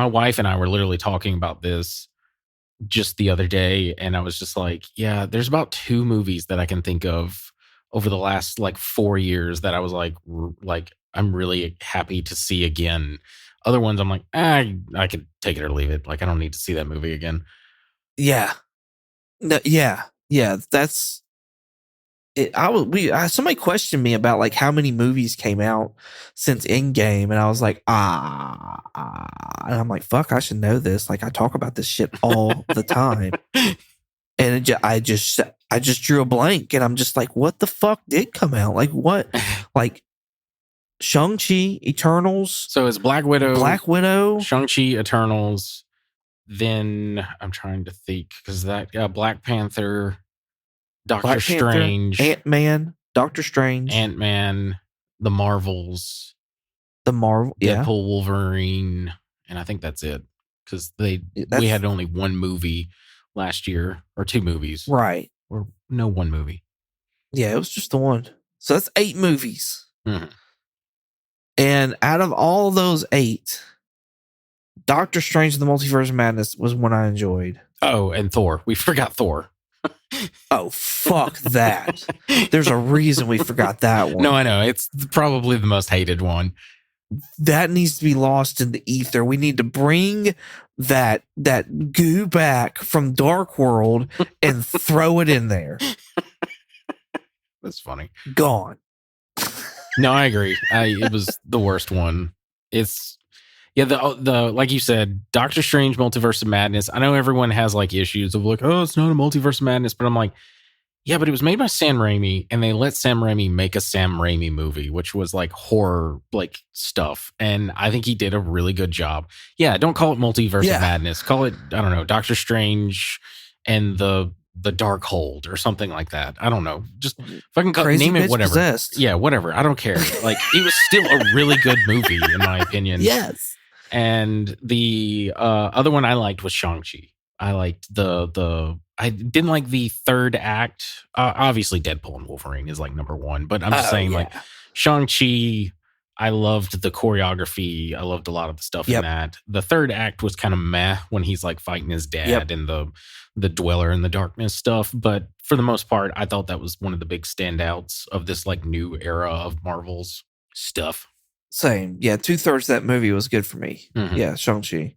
wife and I were literally talking about this just the other day, and I was just like, yeah, there's about 2 movies that I can think of over the last like 4 years that I was like I'm really happy to see again. Other ones I'm like, I could take it or leave it. Like I don't need to see that movie again. Yeah. No, yeah. That's it. Somebody questioned me about like how many movies came out since Endgame, and I was like, and I'm like, fuck, I should know this. Like I talk about this shit all the time, and I just drew a blank, and I'm just like, what the fuck did come out? Like what? Like Shang-Chi, Eternals. So it's Black Widow, Shang-Chi, Eternals. Then I'm trying to think, because that Black Panther, Doctor Strange, Ant-Man, Doctor Strange, Ant-Man, the Marvels, Deadpool, Wolverine, and I think that's it. Because we had only one movie last year, or 2 movies, right? Or no, 1 movie. Yeah, it was just the one. So that's 8 movies. And out of all those 8, Doctor Strange and the Multiverse of Madness was one I enjoyed. Oh, and Thor. We forgot Thor. Oh, fuck that. There's a reason we forgot that one. No, I know. It's probably the most hated one. That needs to be lost in the ether. We need to bring that goo back from Dark World and throw it in there. That's funny. Gone. No, I agree. It was the worst one. It's the like you said, Doctor Strange Multiverse of Madness. I know everyone has like issues of like, oh, it's not a Multiverse of Madness, but I'm like, yeah, but it was made by Sam Raimi, and they let Sam Raimi make a Sam Raimi movie, which was like horror like stuff, and I think he did a really good job. Yeah, don't call it Multiverse of Madness. Call it, I don't know, Doctor Strange and the Darkhold or something like that. I don't know. Just fucking name it whatever. Possessed. Yeah, whatever. I don't care. Like it was still a really good movie in my opinion. Yes. And the other one I liked was Shang-Chi. I liked I didn't like the third act. Obviously Deadpool and Wolverine is like number 1, but I'm just saying like Shang-Chi, I loved the choreography. I loved a lot of the stuff Yep. in that. The third act was kind of meh when he's like fighting his dad and the dweller in the darkness stuff. But for the most part, I thought that was one of the big standouts of this like new era of Marvel's stuff. Same. Yeah, 2/3 of that movie was good for me. Mhm. Yeah, Shang-Chi.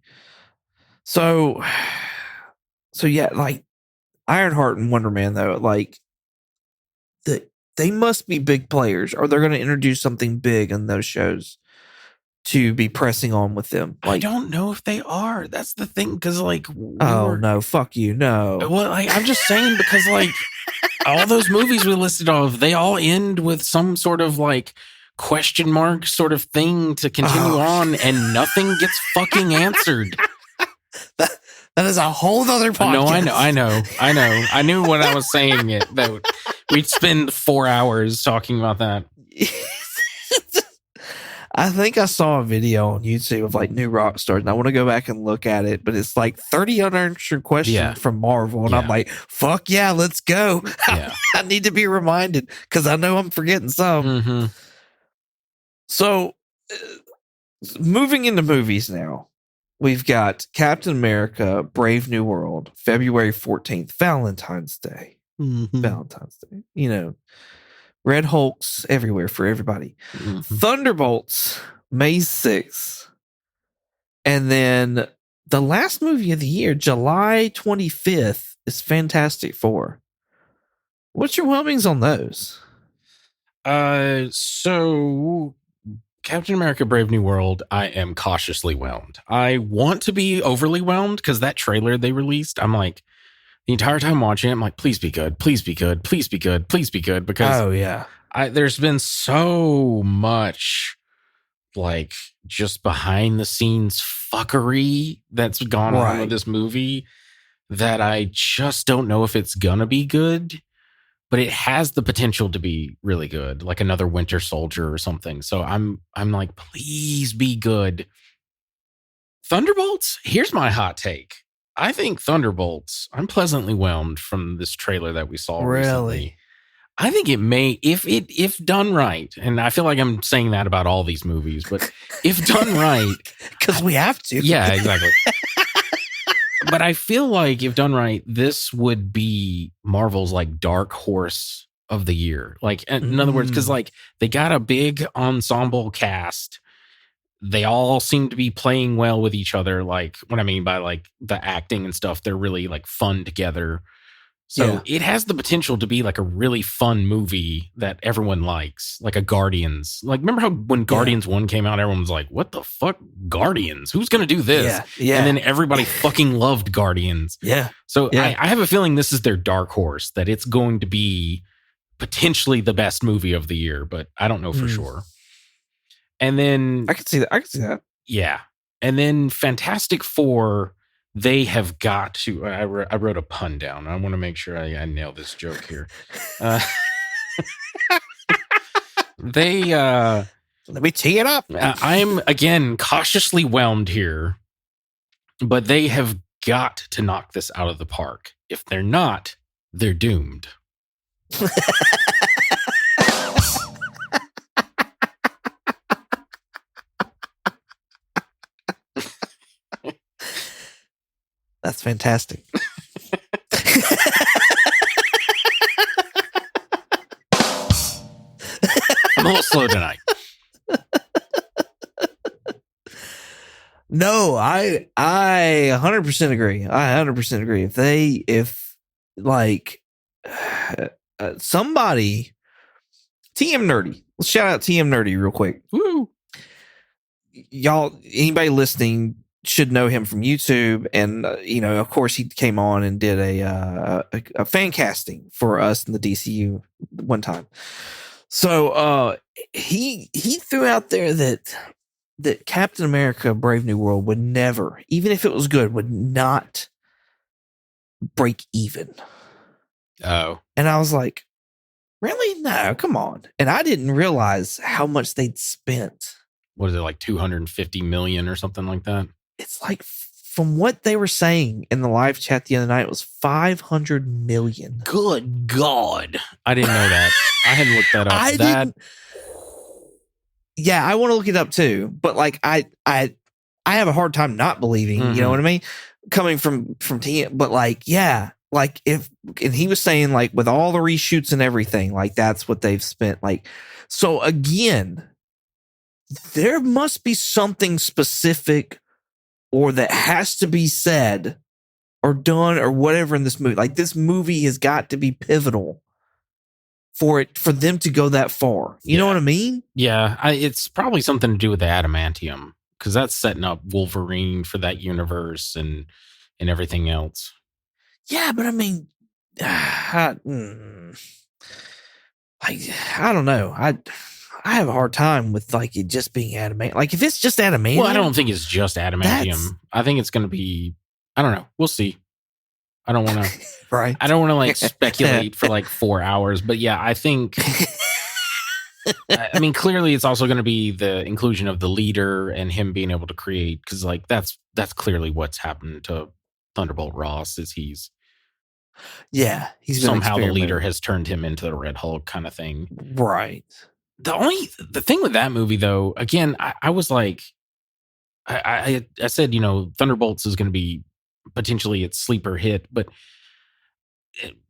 So yeah, like Ironheart and Wonder Man though, like they must be big players, or they're going to introduce something big in those shows to be pressing on with them. I Like, don't know if they are. That's the thing, because like, no, fuck you, no. Well, like, I'm just saying because like all those movies we listed off, they all end with some sort of like question mark sort of thing to continue on, and nothing gets fucking answered. That is a whole other podcast. No, I know. I knew when I was saying it that we'd spend 4 hours talking about that. I think I saw a video on YouTube of like new rock stars, and I want to go back and look at it, but it's like 30 unanswered questions from Marvel, and I'm like, fuck yeah, let's go. Yeah. I need to be reminded because I know I'm forgetting some. Mm-hmm. So, moving into movies now, we've got Captain America: Brave New World, February 14th, Valentine's Day. Mm-hmm. Valentine's Day. You know, Red Hulks everywhere for everybody. Mm-hmm. Thunderbolts, May 6th. And then the last movie of the year, July 25th, is Fantastic Four. What's your whelmings on those? So Captain America: Brave New World, I am cautiously whelmed. I want to be overly whelmed because that trailer they released, I'm like, the entire time watching it, I'm like, please be good, please be good, please be good, please be good. Because there's been so much like just behind the scenes fuckery that's gone on with this movie that I just don't know if it's gonna be good. But it has the potential to be really good, like another Winter Soldier or something. So I'm like, please be good. Thunderbolts, here's my hot take. I think Thunderbolts, I'm pleasantly whelmed from this trailer that we saw recently. I think it may, if done right, and I feel like I'm saying that about all these movies, but if done right. Because we have to. Yeah, exactly. But I feel like if done right, this would be Marvel's like dark horse of the year. Like, in other words, because like they got a big ensemble cast. They all seem to be playing well with each other. Like, what I mean by like the acting and stuff, they're really like fun together. So it has the potential to be like a really fun movie that everyone likes, like a Guardians. Like, remember how when Guardians 1 came out, everyone was like, what the fuck? Guardians? Who's going to do this? Yeah. And then everybody fucking loved Guardians. Yeah. So I have a feeling this is their dark horse, that it's going to be potentially the best movie of the year, but I don't know for sure. And then I can see that. Yeah. And then Fantastic Four, they have got to. I wrote a pun down. I want to make sure I nail this joke here. Let me tee it up. I'm again cautiously whelmed here, but they have got to knock this out of the park. If they're not, they're doomed. That's fantastic. I'm a little slow tonight. No, I 100% agree. I 100% agree. If somebody, TM Nerdy, let's shout out TM Nerdy real quick. Woo. Y'all, anybody listening should know him from YouTube, and of course he came on and did a fan casting for us in the DCU one time. So he threw out there that Captain America: Brave New World would never, even if it was good, would not break even. Oh, and I was like, really? No, come on. And I didn't realize how much they'd spent. What is it, like 250 million or something like that? It's like, from what they were saying in the live chat the other night, it was 500 million. Good God. I didn't know that. I hadn't looked that up. Yeah, I want to look it up too, but like I have a hard time not believing. You know what I mean? Coming from T, but like like and he was saying like with all the reshoots and everything, like that's what they've spent. Like, so again, there must be something specific or that has to be said or done or whatever in this movie. Like this movie has got to be pivotal for them to go that far. You know what I mean? Yeah, it's probably something to do with the adamantium, because that's setting up Wolverine for that universe and everything else. Yeah, but I mean, I don't know. I have a hard time with like it just being adamantium. Like if it's just adamantium, well, I don't think it's just adamantium. I think it's going to be. I don't know. We'll see. I don't want to. Right. I don't want to like speculate for like 4 hours, but yeah, I think. I mean, clearly, it's also going to be the inclusion of the leader and him being able to create, because like that's clearly what's happened to Thunderbolt Ross. Is he's somehow the leader has turned him into the Red Hulk kind of thing, right? The thing with that movie though, again, I was like, I said, Thunderbolts is going to be potentially its sleeper hit, but.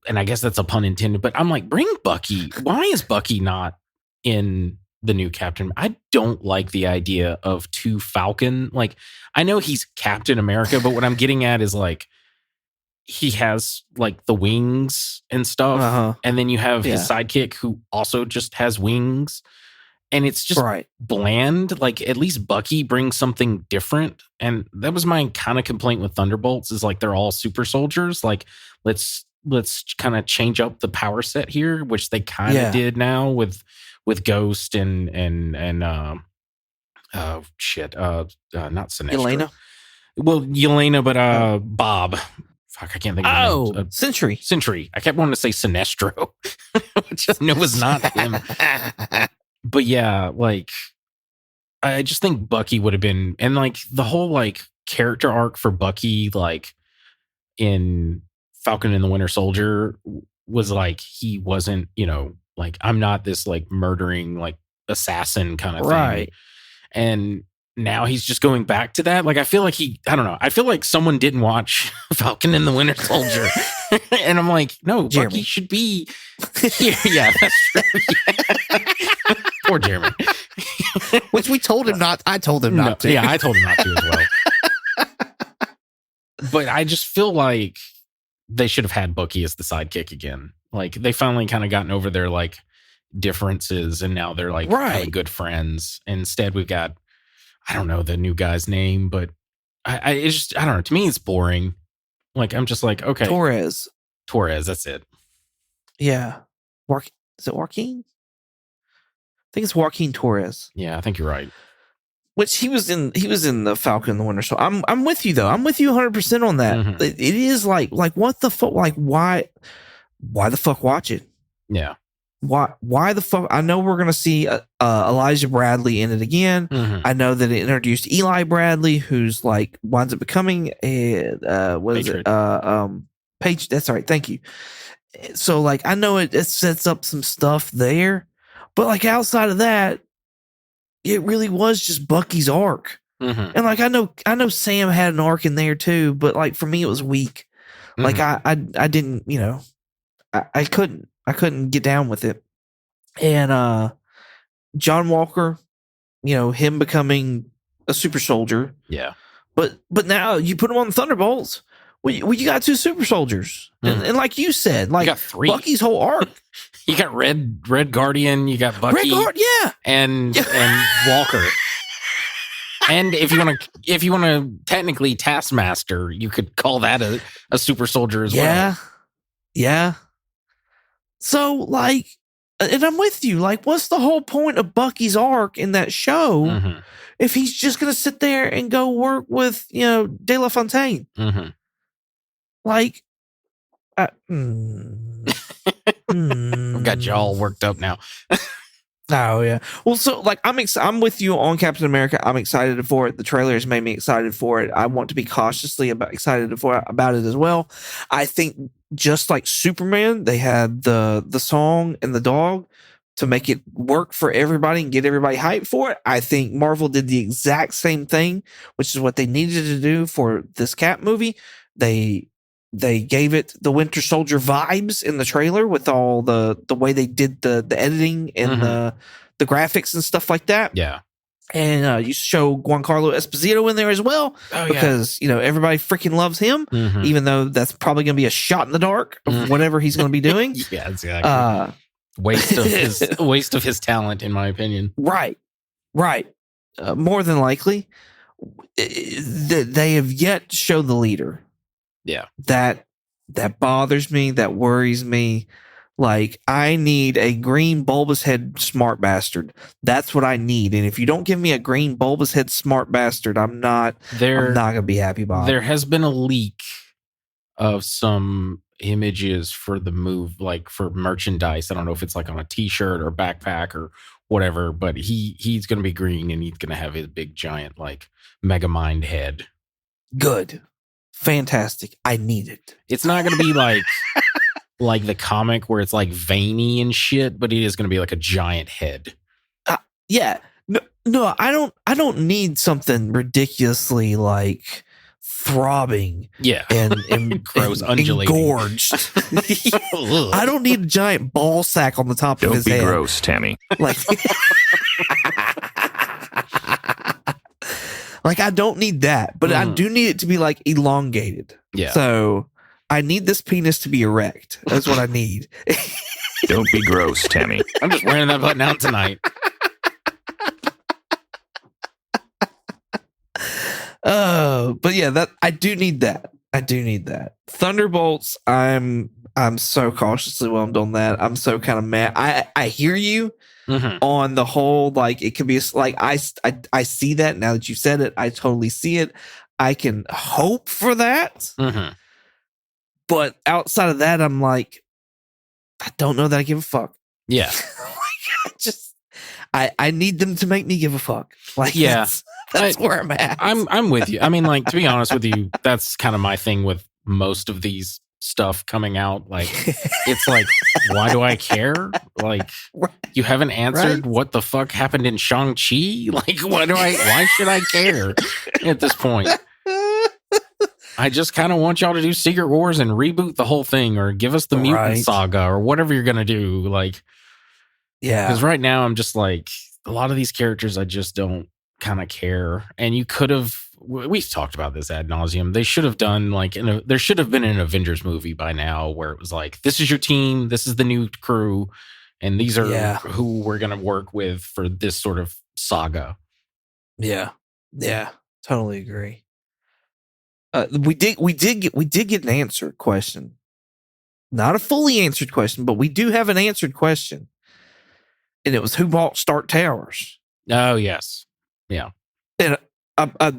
And I guess that's a pun intended, but I'm like, bring Bucky. Why is Bucky not in the new Captain? I don't like the idea of two Falcon. Like, I know he's Captain America, but what I'm getting at is like, he has like the wings and stuff. And then you have his sidekick who also just has wings. And it's just bland. Like, at least Bucky brings something different. And that was my kind of complaint with Thunderbolts, is like, they're all super soldiers. Like, let's kind of change up the power set here, which they kind of did now with Ghost and not Sinestro. Yelena. Well, Yelena, but Bob. Fuck, I can't think of the name. Sentry. I kept wanting to say Sinestro, which I know was not him. But yeah, like, I just think Bucky would have been, and like the whole like character arc for Bucky, like in Falcon and the Winter Soldier, was like, he wasn't, like, I'm not this like murdering like assassin kind of thing. And now he's just going back to that. Like, I feel like I don't know. I feel like someone didn't watch Falcon and the Winter Soldier. And I'm like, no, Jeremy. Bucky should be here. Yeah, that's true. Poor Jeremy. Which we told him not. I told him not to. Yeah, I told him not to as well. But I just feel like they should have had Bucky as the sidekick again. Like, they finally kind of gotten over their like differences, and now they're like kind of good friends. Instead, we've got, I don't know the new guy's name, but it's just, I don't know. To me, it's boring. Like, I'm just like, okay, Torres. That's it. Yeah, is it Joaquin? I think it's Joaquin Torres. Yeah, I think you're right. Which he was in the Falcon and the Winter Soldier. I'm with you though. I'm with you 100% on that. Mm-hmm. It is like what the fuck? Like, why the fuck watch it? Yeah. Why the fuck? I know we're gonna see Elijah Bradley in it again. Mm-hmm. I know that it introduced Eli Bradley, who's like winds up becoming a Patriot. Page. That's right. Thank you. So like, I know it sets up some stuff there, but like outside of that, it really was just Bucky's arc. Mm-hmm. And like, I know Sam had an arc in there too, but like for me, it was weak. Mm-hmm. Like I didn't, I couldn't get down with it. And John Walker, him becoming a super soldier. Yeah. But now you put him on the Thunderbolts. Well, you got two super soldiers. Mm-hmm. And like you said, like, you got three. Bucky's whole arc. You got Red Guardian, you got Bucky. And Walker. And if you want to technically Taskmaster, you could call that a super soldier as well. Yeah. So like, and I'm with you. Like, what's the whole point of Bucky's arc in that show if he's just going to sit there and go work with, De La Fontaine? Mm-hmm. Like, I've got you all worked up now. Oh yeah. Well, so like, I'm with you on Captain America. I'm excited for it. The trailer has made me excited for it. I want to be cautiously excited about it as well. I think just like Superman, they had the song and the dog to make it work for everybody and get everybody hyped for it. I think Marvel did the exact same thing, which is what they needed to do for this Cap movie. They gave it the Winter Soldier vibes in the trailer with all the way they did the editing and the graphics and stuff like that. Yeah. And you show Giancarlo Esposito in there as well, because everybody freaking loves him, even though that's probably going to be a shot in the dark of whatever he's going to be doing. Yeah, exactly. Waste of his talent, in my opinion. Right. More than likely, they have yet to show the leader. Yeah, that bothers me. That worries me. Like, I need a green bulbous head smart bastard. That's what I need. And if you don't give me a green bulbous head smart bastard, I'm not gonna be happy about it. There has been a leak of some images for the move, like for merchandise. I don't know if it's like on a t-shirt or backpack or whatever, but he's gonna be green and he's gonna have his big giant like Megamind head. Good. Fantastic. I need it. It's not gonna be like like the comic where it's like veiny and shit, but it is going to be like a giant head. Yeah. No, I don't need something ridiculously like throbbing. Yeah. And gross, undulating. Engorged. I don't need a giant ball sack on the top of his head. Don't be gross, Tammy. Like, like, I don't need that, but I do need it to be like elongated. Yeah. So I need this penis to be erect. That's what I need. Don't be gross, Tammy. I'm just wearing that button out tonight. But yeah, I do need that. Thunderbolts, I'm so cautiously whelmed on that. I'm so kind of mad. I hear you on the whole, like, it could be like, I see that now that you said it. I totally see it. I can hope for that. But outside of that, I'm like, I don't know that I give a fuck. Yeah. I need them to make me give a fuck. Like, yeah, that's where I'm at. I'm with you. I mean, like, to be honest with you, that's kind of my thing with most of these stuff coming out. Like, it's like, why do I care? Like, you haven't answered what the fuck happened in Shang-Chi? Like, why should I care at this point? I just kind of want y'all to do Secret Wars and reboot the whole thing, or give us the Mutant Saga, or whatever you're going to do. Like, yeah. Because right now I'm just like, a lot of these characters, I just don't kind of care. And you could have, we've talked about this ad nauseum. They should have done like, there should have been an Avengers movie by now where it was like, this is your team, this is the new crew, and these are who we're going to work with for this sort of saga. Yeah. Yeah. Totally agree. We did get an answered question. Not a fully answered question, but we do have an answered question. And it was, who bought Stark Towers? Oh, yes. Yeah. And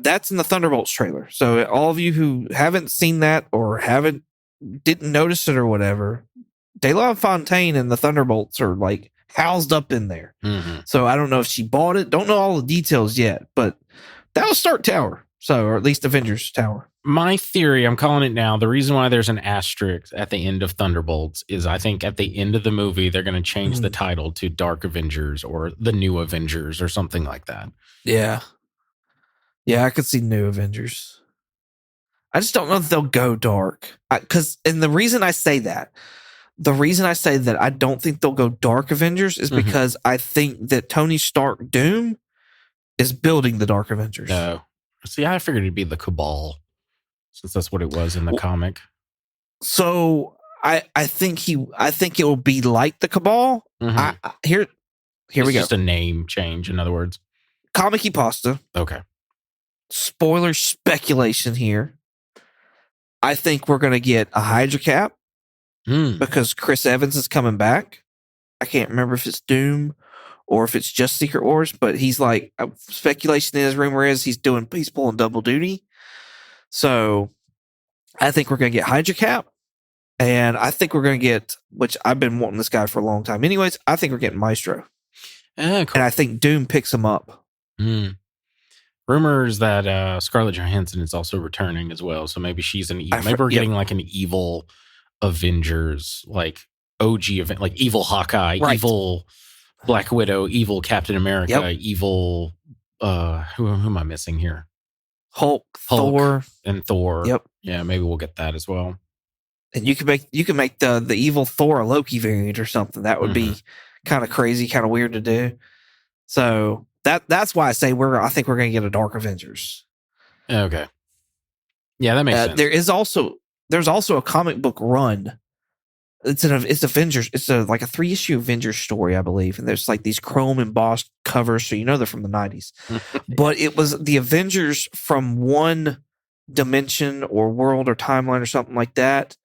that's in the Thunderbolts trailer. So all of you who haven't seen that or didn't notice it or whatever, De La Fontaine and the Thunderbolts are like housed up in there. So I don't know if she bought it. Don't know all the details yet, but that was Stark Tower. So, or at least Avengers Tower. My theory, I'm calling it now, the reason why there's an asterisk at the end of Thunderbolts is I think at the end of the movie, they're going to change the title to Dark Avengers or the New Avengers or something like that. Yeah. Yeah, I could see New Avengers. I just don't know if they'll go dark. And the reason I say that I don't think they'll go Dark Avengers is because I think that Tony Stark Doom is building the Dark Avengers. No. See, I figured it'd be the Cabal, since that's what it was in the comic. So I think it will be like the Cabal. Here we go. Just a name change, in other words. Comic pasta. Okay. Spoiler speculation here. I think we're going to get a Hydra Cap because Chris Evans is coming back. I can't remember if it's Doom or if it's just Secret Wars, but he's like, speculation is, rumor is he's pulling double duty. So I think we're going to get Hydra Cap, and I think we're going to get, which I've been wanting this guy for a long time anyways, I think we're getting Maestro. Cool. And I think Doom picks him up. Rumors that Scarlett Johansson is also returning as well, so maybe she's maybe we're getting like an evil Avengers, like OG event, like evil Hawkeye, evil Black Widow, evil Captain America, Yep. evil. Who am I missing here? Hulk, Thor, and Thor. Yep. Yeah, maybe we'll get that as well. And you can make the evil Thor a Loki variant or something. That would be kind of crazy, kind of weird to do. So that's why I say I think we're going to get a Dark Avengers. Okay. Yeah, that makes sense. There's also a comic book run. It's Avengers. It's like a 3-issue Avengers story, I believe. And there's like these chrome embossed covers, so you know they're from the 90s. But it was the Avengers from one dimension or world or timeline or something like that.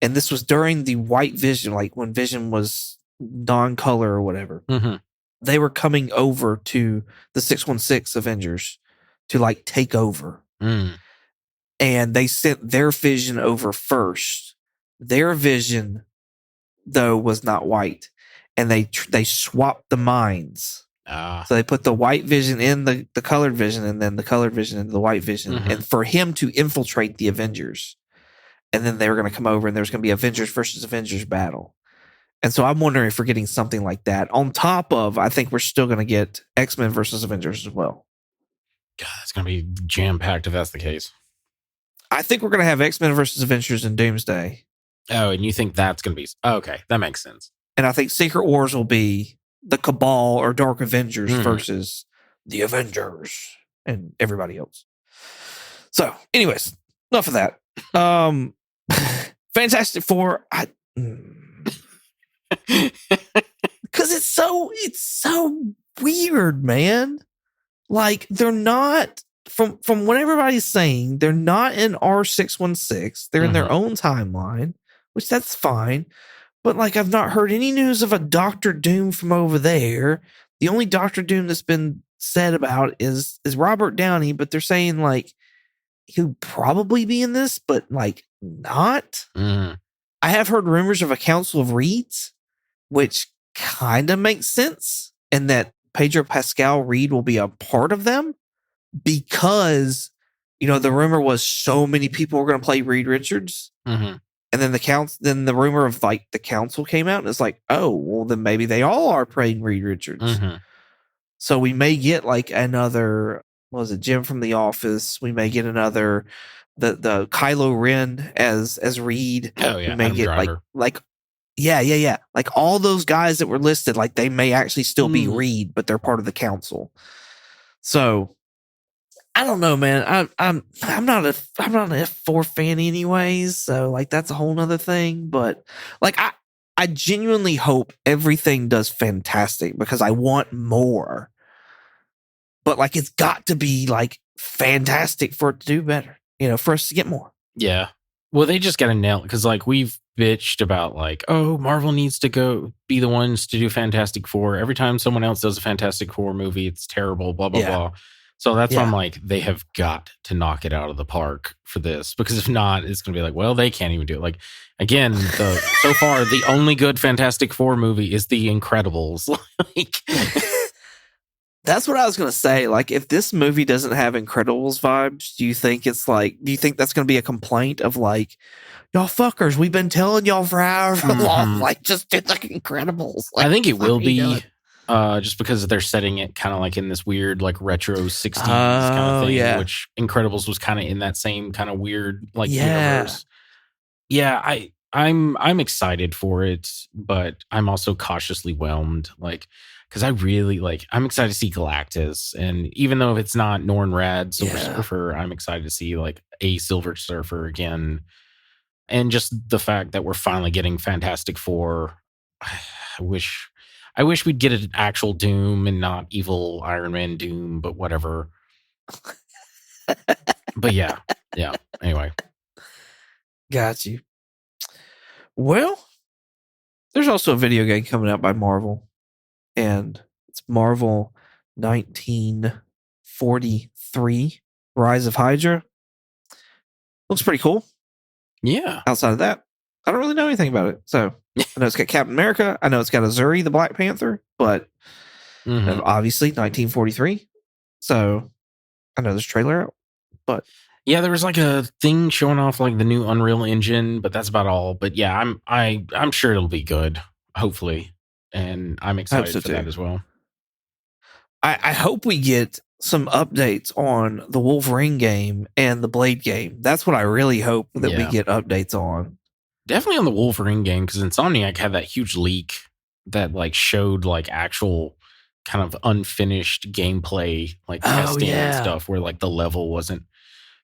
And this was during the White Vision, like when Vision was non-color or whatever. Mm-hmm. They were coming over to the 616 Avengers to like take over. Mm. And they sent their Vision over first. Their Vision, though, was not white. And they swapped the minds. So they put the White Vision in the colored Vision and then the colored Vision into the White Vision. Mm-hmm. And for him to infiltrate the Avengers. And then they were going to come over and there's going to be Avengers versus Avengers battle. And so I'm wondering if we're getting something like that. On top of, I think we're still going to get X-Men versus Avengers as well. God, it's going to be jam-packed if that's the case. I think we're going to have X-Men versus Avengers in Doomsday. Oh, and you think that's going to be... Okay, that makes sense. And I think Secret Wars will be the Cabal or Dark Avengers versus the Avengers and everybody else. So, anyways, enough of that. Fantastic Four, because it's so weird, man. Like they're not from what everybody's saying. They're not in R616. They're in their own timeline, which that's fine. But like I've not heard any news of a Doctor Doom from over there. The only Doctor Doom that's been said about is Robert Downey, but they're saying like he'll probably be in this, but like not. I have heard rumors of a Council of Reeds, which kind of makes sense, and that Pedro Pascal Reed will be a part of them because, you know, the rumor was so many people were going to play Reed Richards. And then the rumor of like the council came out and it's like, oh, well, then maybe they all are playing Reed Richards. So we may get like another, what was it, Jim from The Office. We may get another, the Kylo Ren as Reed. Oh yeah, we may Adam get Driver. like like all those guys that were listed, like they may actually still be Reed, but they're part of the council. So I don't know, man. I'm not an F4 fan anyways, so like that's a whole nother thing. But like I genuinely hope everything does fantastic because I want more. But like it's got to be like fantastic for it to do better, you know, for us to get more. Yeah. Well, they just got to nail it because like we've bitched about like, oh, Marvel needs to go be the ones to do Fantastic Four. Every time someone else does a Fantastic Four movie, it's terrible, blah, blah, blah. So that's why I'm like, they have got to knock it out of the park for this, because if not, it's going to be like, well, they can't even do it. Like, again, so far, the only good Fantastic Four movie is The Incredibles. Like, that's what I was going to say. Like, if this movie doesn't have Incredibles vibes, do you think that's going to be a complaint of like, y'all fuckers, we've been telling y'all for however long, like, just do the Incredibles. Like, I think it will be. Just because they're setting it kind of like in this weird like retro 60s kind of thing, which Incredibles was kind of in that same kind of weird like universe. Yeah, I'm excited for it, but I'm also cautiously whelmed, like because I'm excited to see Galactus, and even though it's not Norrin Rad Silver Surfer, I'm excited to see like a Silver Surfer again, and just the fact that we're finally getting Fantastic Four. I wish we'd get an actual Doom and not evil Iron Man Doom, but whatever. But yeah. Anyway. Got you. Well, there's also a video game coming out by Marvel, and it's Marvel 1943 Rise of Hydra. Looks pretty cool. Yeah. Outside of that, I don't really know anything about it. So I know it's got Captain America. I know it's got Azuri, the Black Panther, but obviously 1943. So I know there's a trailer out, but yeah, there was like a thing showing off like the new Unreal Engine, but that's about all. But yeah, I'm sure it'll be good. Hopefully. and I'm excited so for too. that as well. I hope we get some updates on the Wolverine game and the Blade game. That's what I really hope that we get updates on. Definitely on the Wolverine game, because Insomniac had that huge leak that like showed like actual kind of unfinished gameplay, like testing and stuff, where like the level wasn't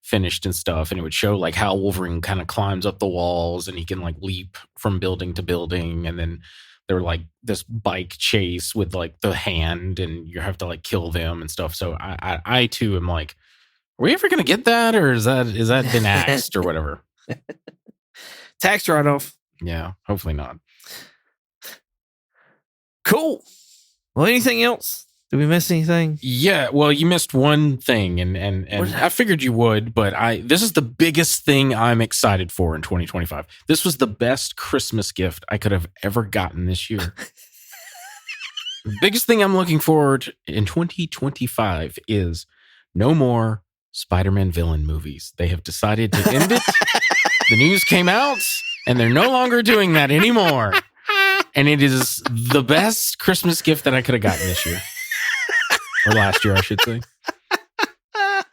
finished and stuff, and it would show like how Wolverine kind of climbs up the walls and he can like leap from building to building, and then there were like this bike chase with like the hand, and you have to like kill them and stuff. So I too am like, are we ever gonna get that, or is that been axed or whatever? Tax write-off. Yeah, hopefully not. Cool. Well, anything else? Did we miss anything? Yeah, well, you missed one thing, and I figured you would, but this is the biggest thing I'm excited for in 2025. This was the best Christmas gift I could have ever gotten this year. The biggest thing I'm looking forward in 2025 is no more Spider-Man villain movies. They have decided to end it. The news came out, and they're no longer doing that anymore. And it is the best Christmas gift that I could have gotten this year. Or last year, I should say. I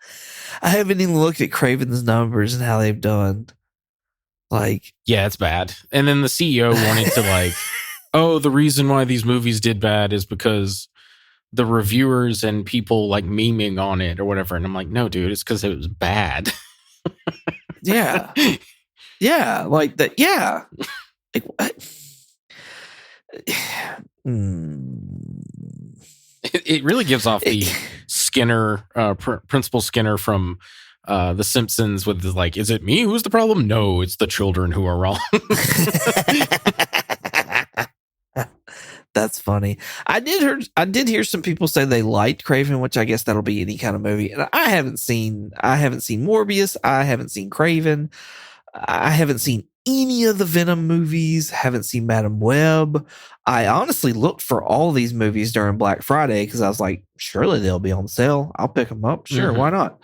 haven't even looked at Craven's numbers and how they've done. Like, yeah, it's bad. And then the CEO wanted to like, oh, the reason why these movies did bad is because the reviewers and people like memeing on it or whatever. And I'm like, no, dude, it's because it was bad. Yeah. Yeah. Like that. Yeah. Like, what? It really gives off the Skinner, Principal Skinner from The Simpsons with the, like, is it me who's the problem? No, it's the children who are wrong. That's funny. I did hear some people say they liked Craven, which I guess that'll be any kind of movie. And I haven't seen Morbius. I haven't seen Craven. I haven't seen any of the Venom movies. Haven't seen Madam Web. I honestly looked for all these movies during Black Friday because I was like, surely they'll be on sale. I'll pick them up. Sure, why not?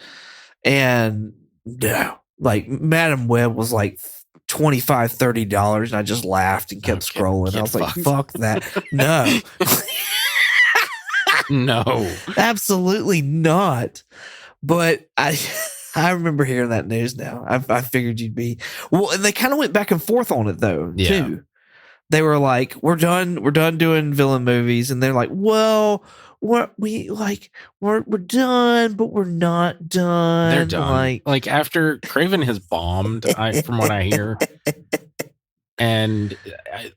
And no, like Madam Web was like $25, $30, and I just laughed and kept scrolling. I was like, fuck that. No. No. Absolutely not. But I remember hearing that news now. I figured you'd be. Well, and they kind of went back and forth on it though, too. They were like, we're done doing villain movies, and they're like, well, we're done, but we're not done. They're done. Like after Craven has bombed, from what I hear. And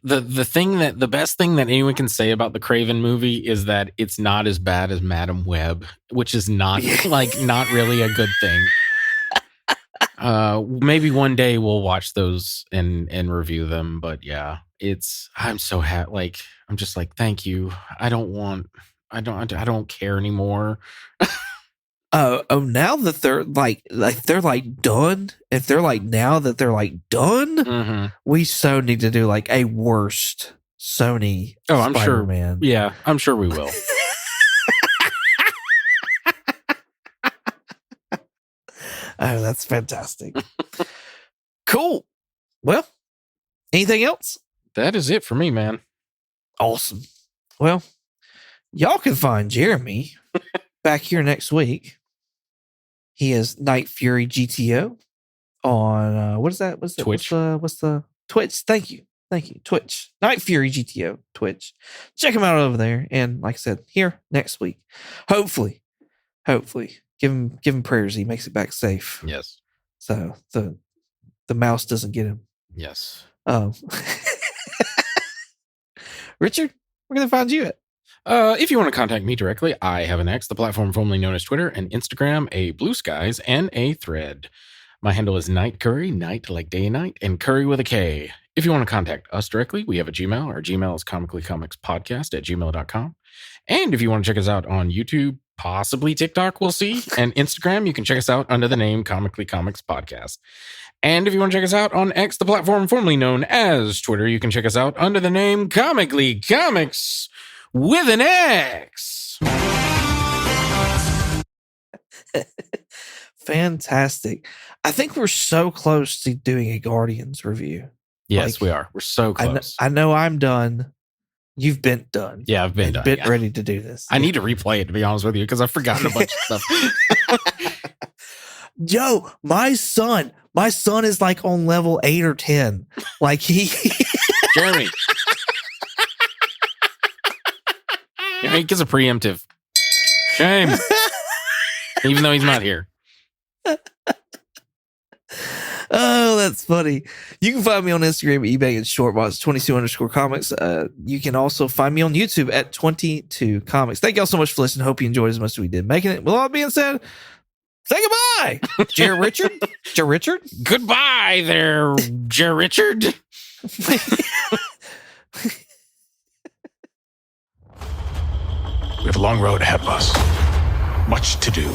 the best thing that anyone can say about the Craven movie is that it's not as bad as Madam Web, which is not not really a good thing. Maybe one day we'll watch those and review them, but yeah, I'm so happy. Like, I'm just like, thank you. I don't care anymore. Now that they're they're done. If they're now that they're done, we so need to do like a worst Sony. Oh, I'm Spider-Man. sure. Yeah, I'm sure we will. Oh, that's fantastic. Cool. Well, anything else? That is it for me, man. Awesome. Well, y'all can find Jeremy back here next week. He is Night Fury GTO on what is that? What's Twitch? What's the Twitch? Thank you. Twitch. Night Fury GTO Twitch. Check him out over there. And like I said, here next week. Hopefully, give him prayers. He makes it back safe. Yes. So the mouse doesn't get him. Yes. Richard, where can they find you at? If you want to contact me directly, I have an X, the platform formerly known as Twitter, and Instagram, a Blue Skies, and a Thread. My handle is Night Curry, night like day and night, and Curry with a K. If you want to contact us directly, we have a Gmail. Our Gmail is comicallycomicspodcast@gmail.com. And if you want to check us out on YouTube, possibly TikTok, we'll see, and Instagram, you can check us out under the name Comically Comics Podcast. And if you want to check us out on X, the platform formerly known as Twitter, you can check us out under the name Comically Comics with an X. Fantastic. I think we're so close to doing a Guardians review. Yes, we are. We're so close. I know I'm done. You've been done. Yeah, I've been done. Been Yeah. ready to do this. I need to replay it, to be honest with you, because I've forgotten a bunch of stuff. Yo, my son is like on level 8 or 10. Like he Jeremy. He gets a preemptive. Shame. Even though he's not here. Oh, that's funny. You can find me on Instagram at eBay and Shortbox 22_comics. You can also find me on YouTube at 22 comics. Thank y'all so much for listening. Hope you enjoyed as much as we did making it. With all that being said, say goodbye, Jer Richard. Jer Richard. Goodbye there, Jer Richard. We have a long road ahead of us. Much to do.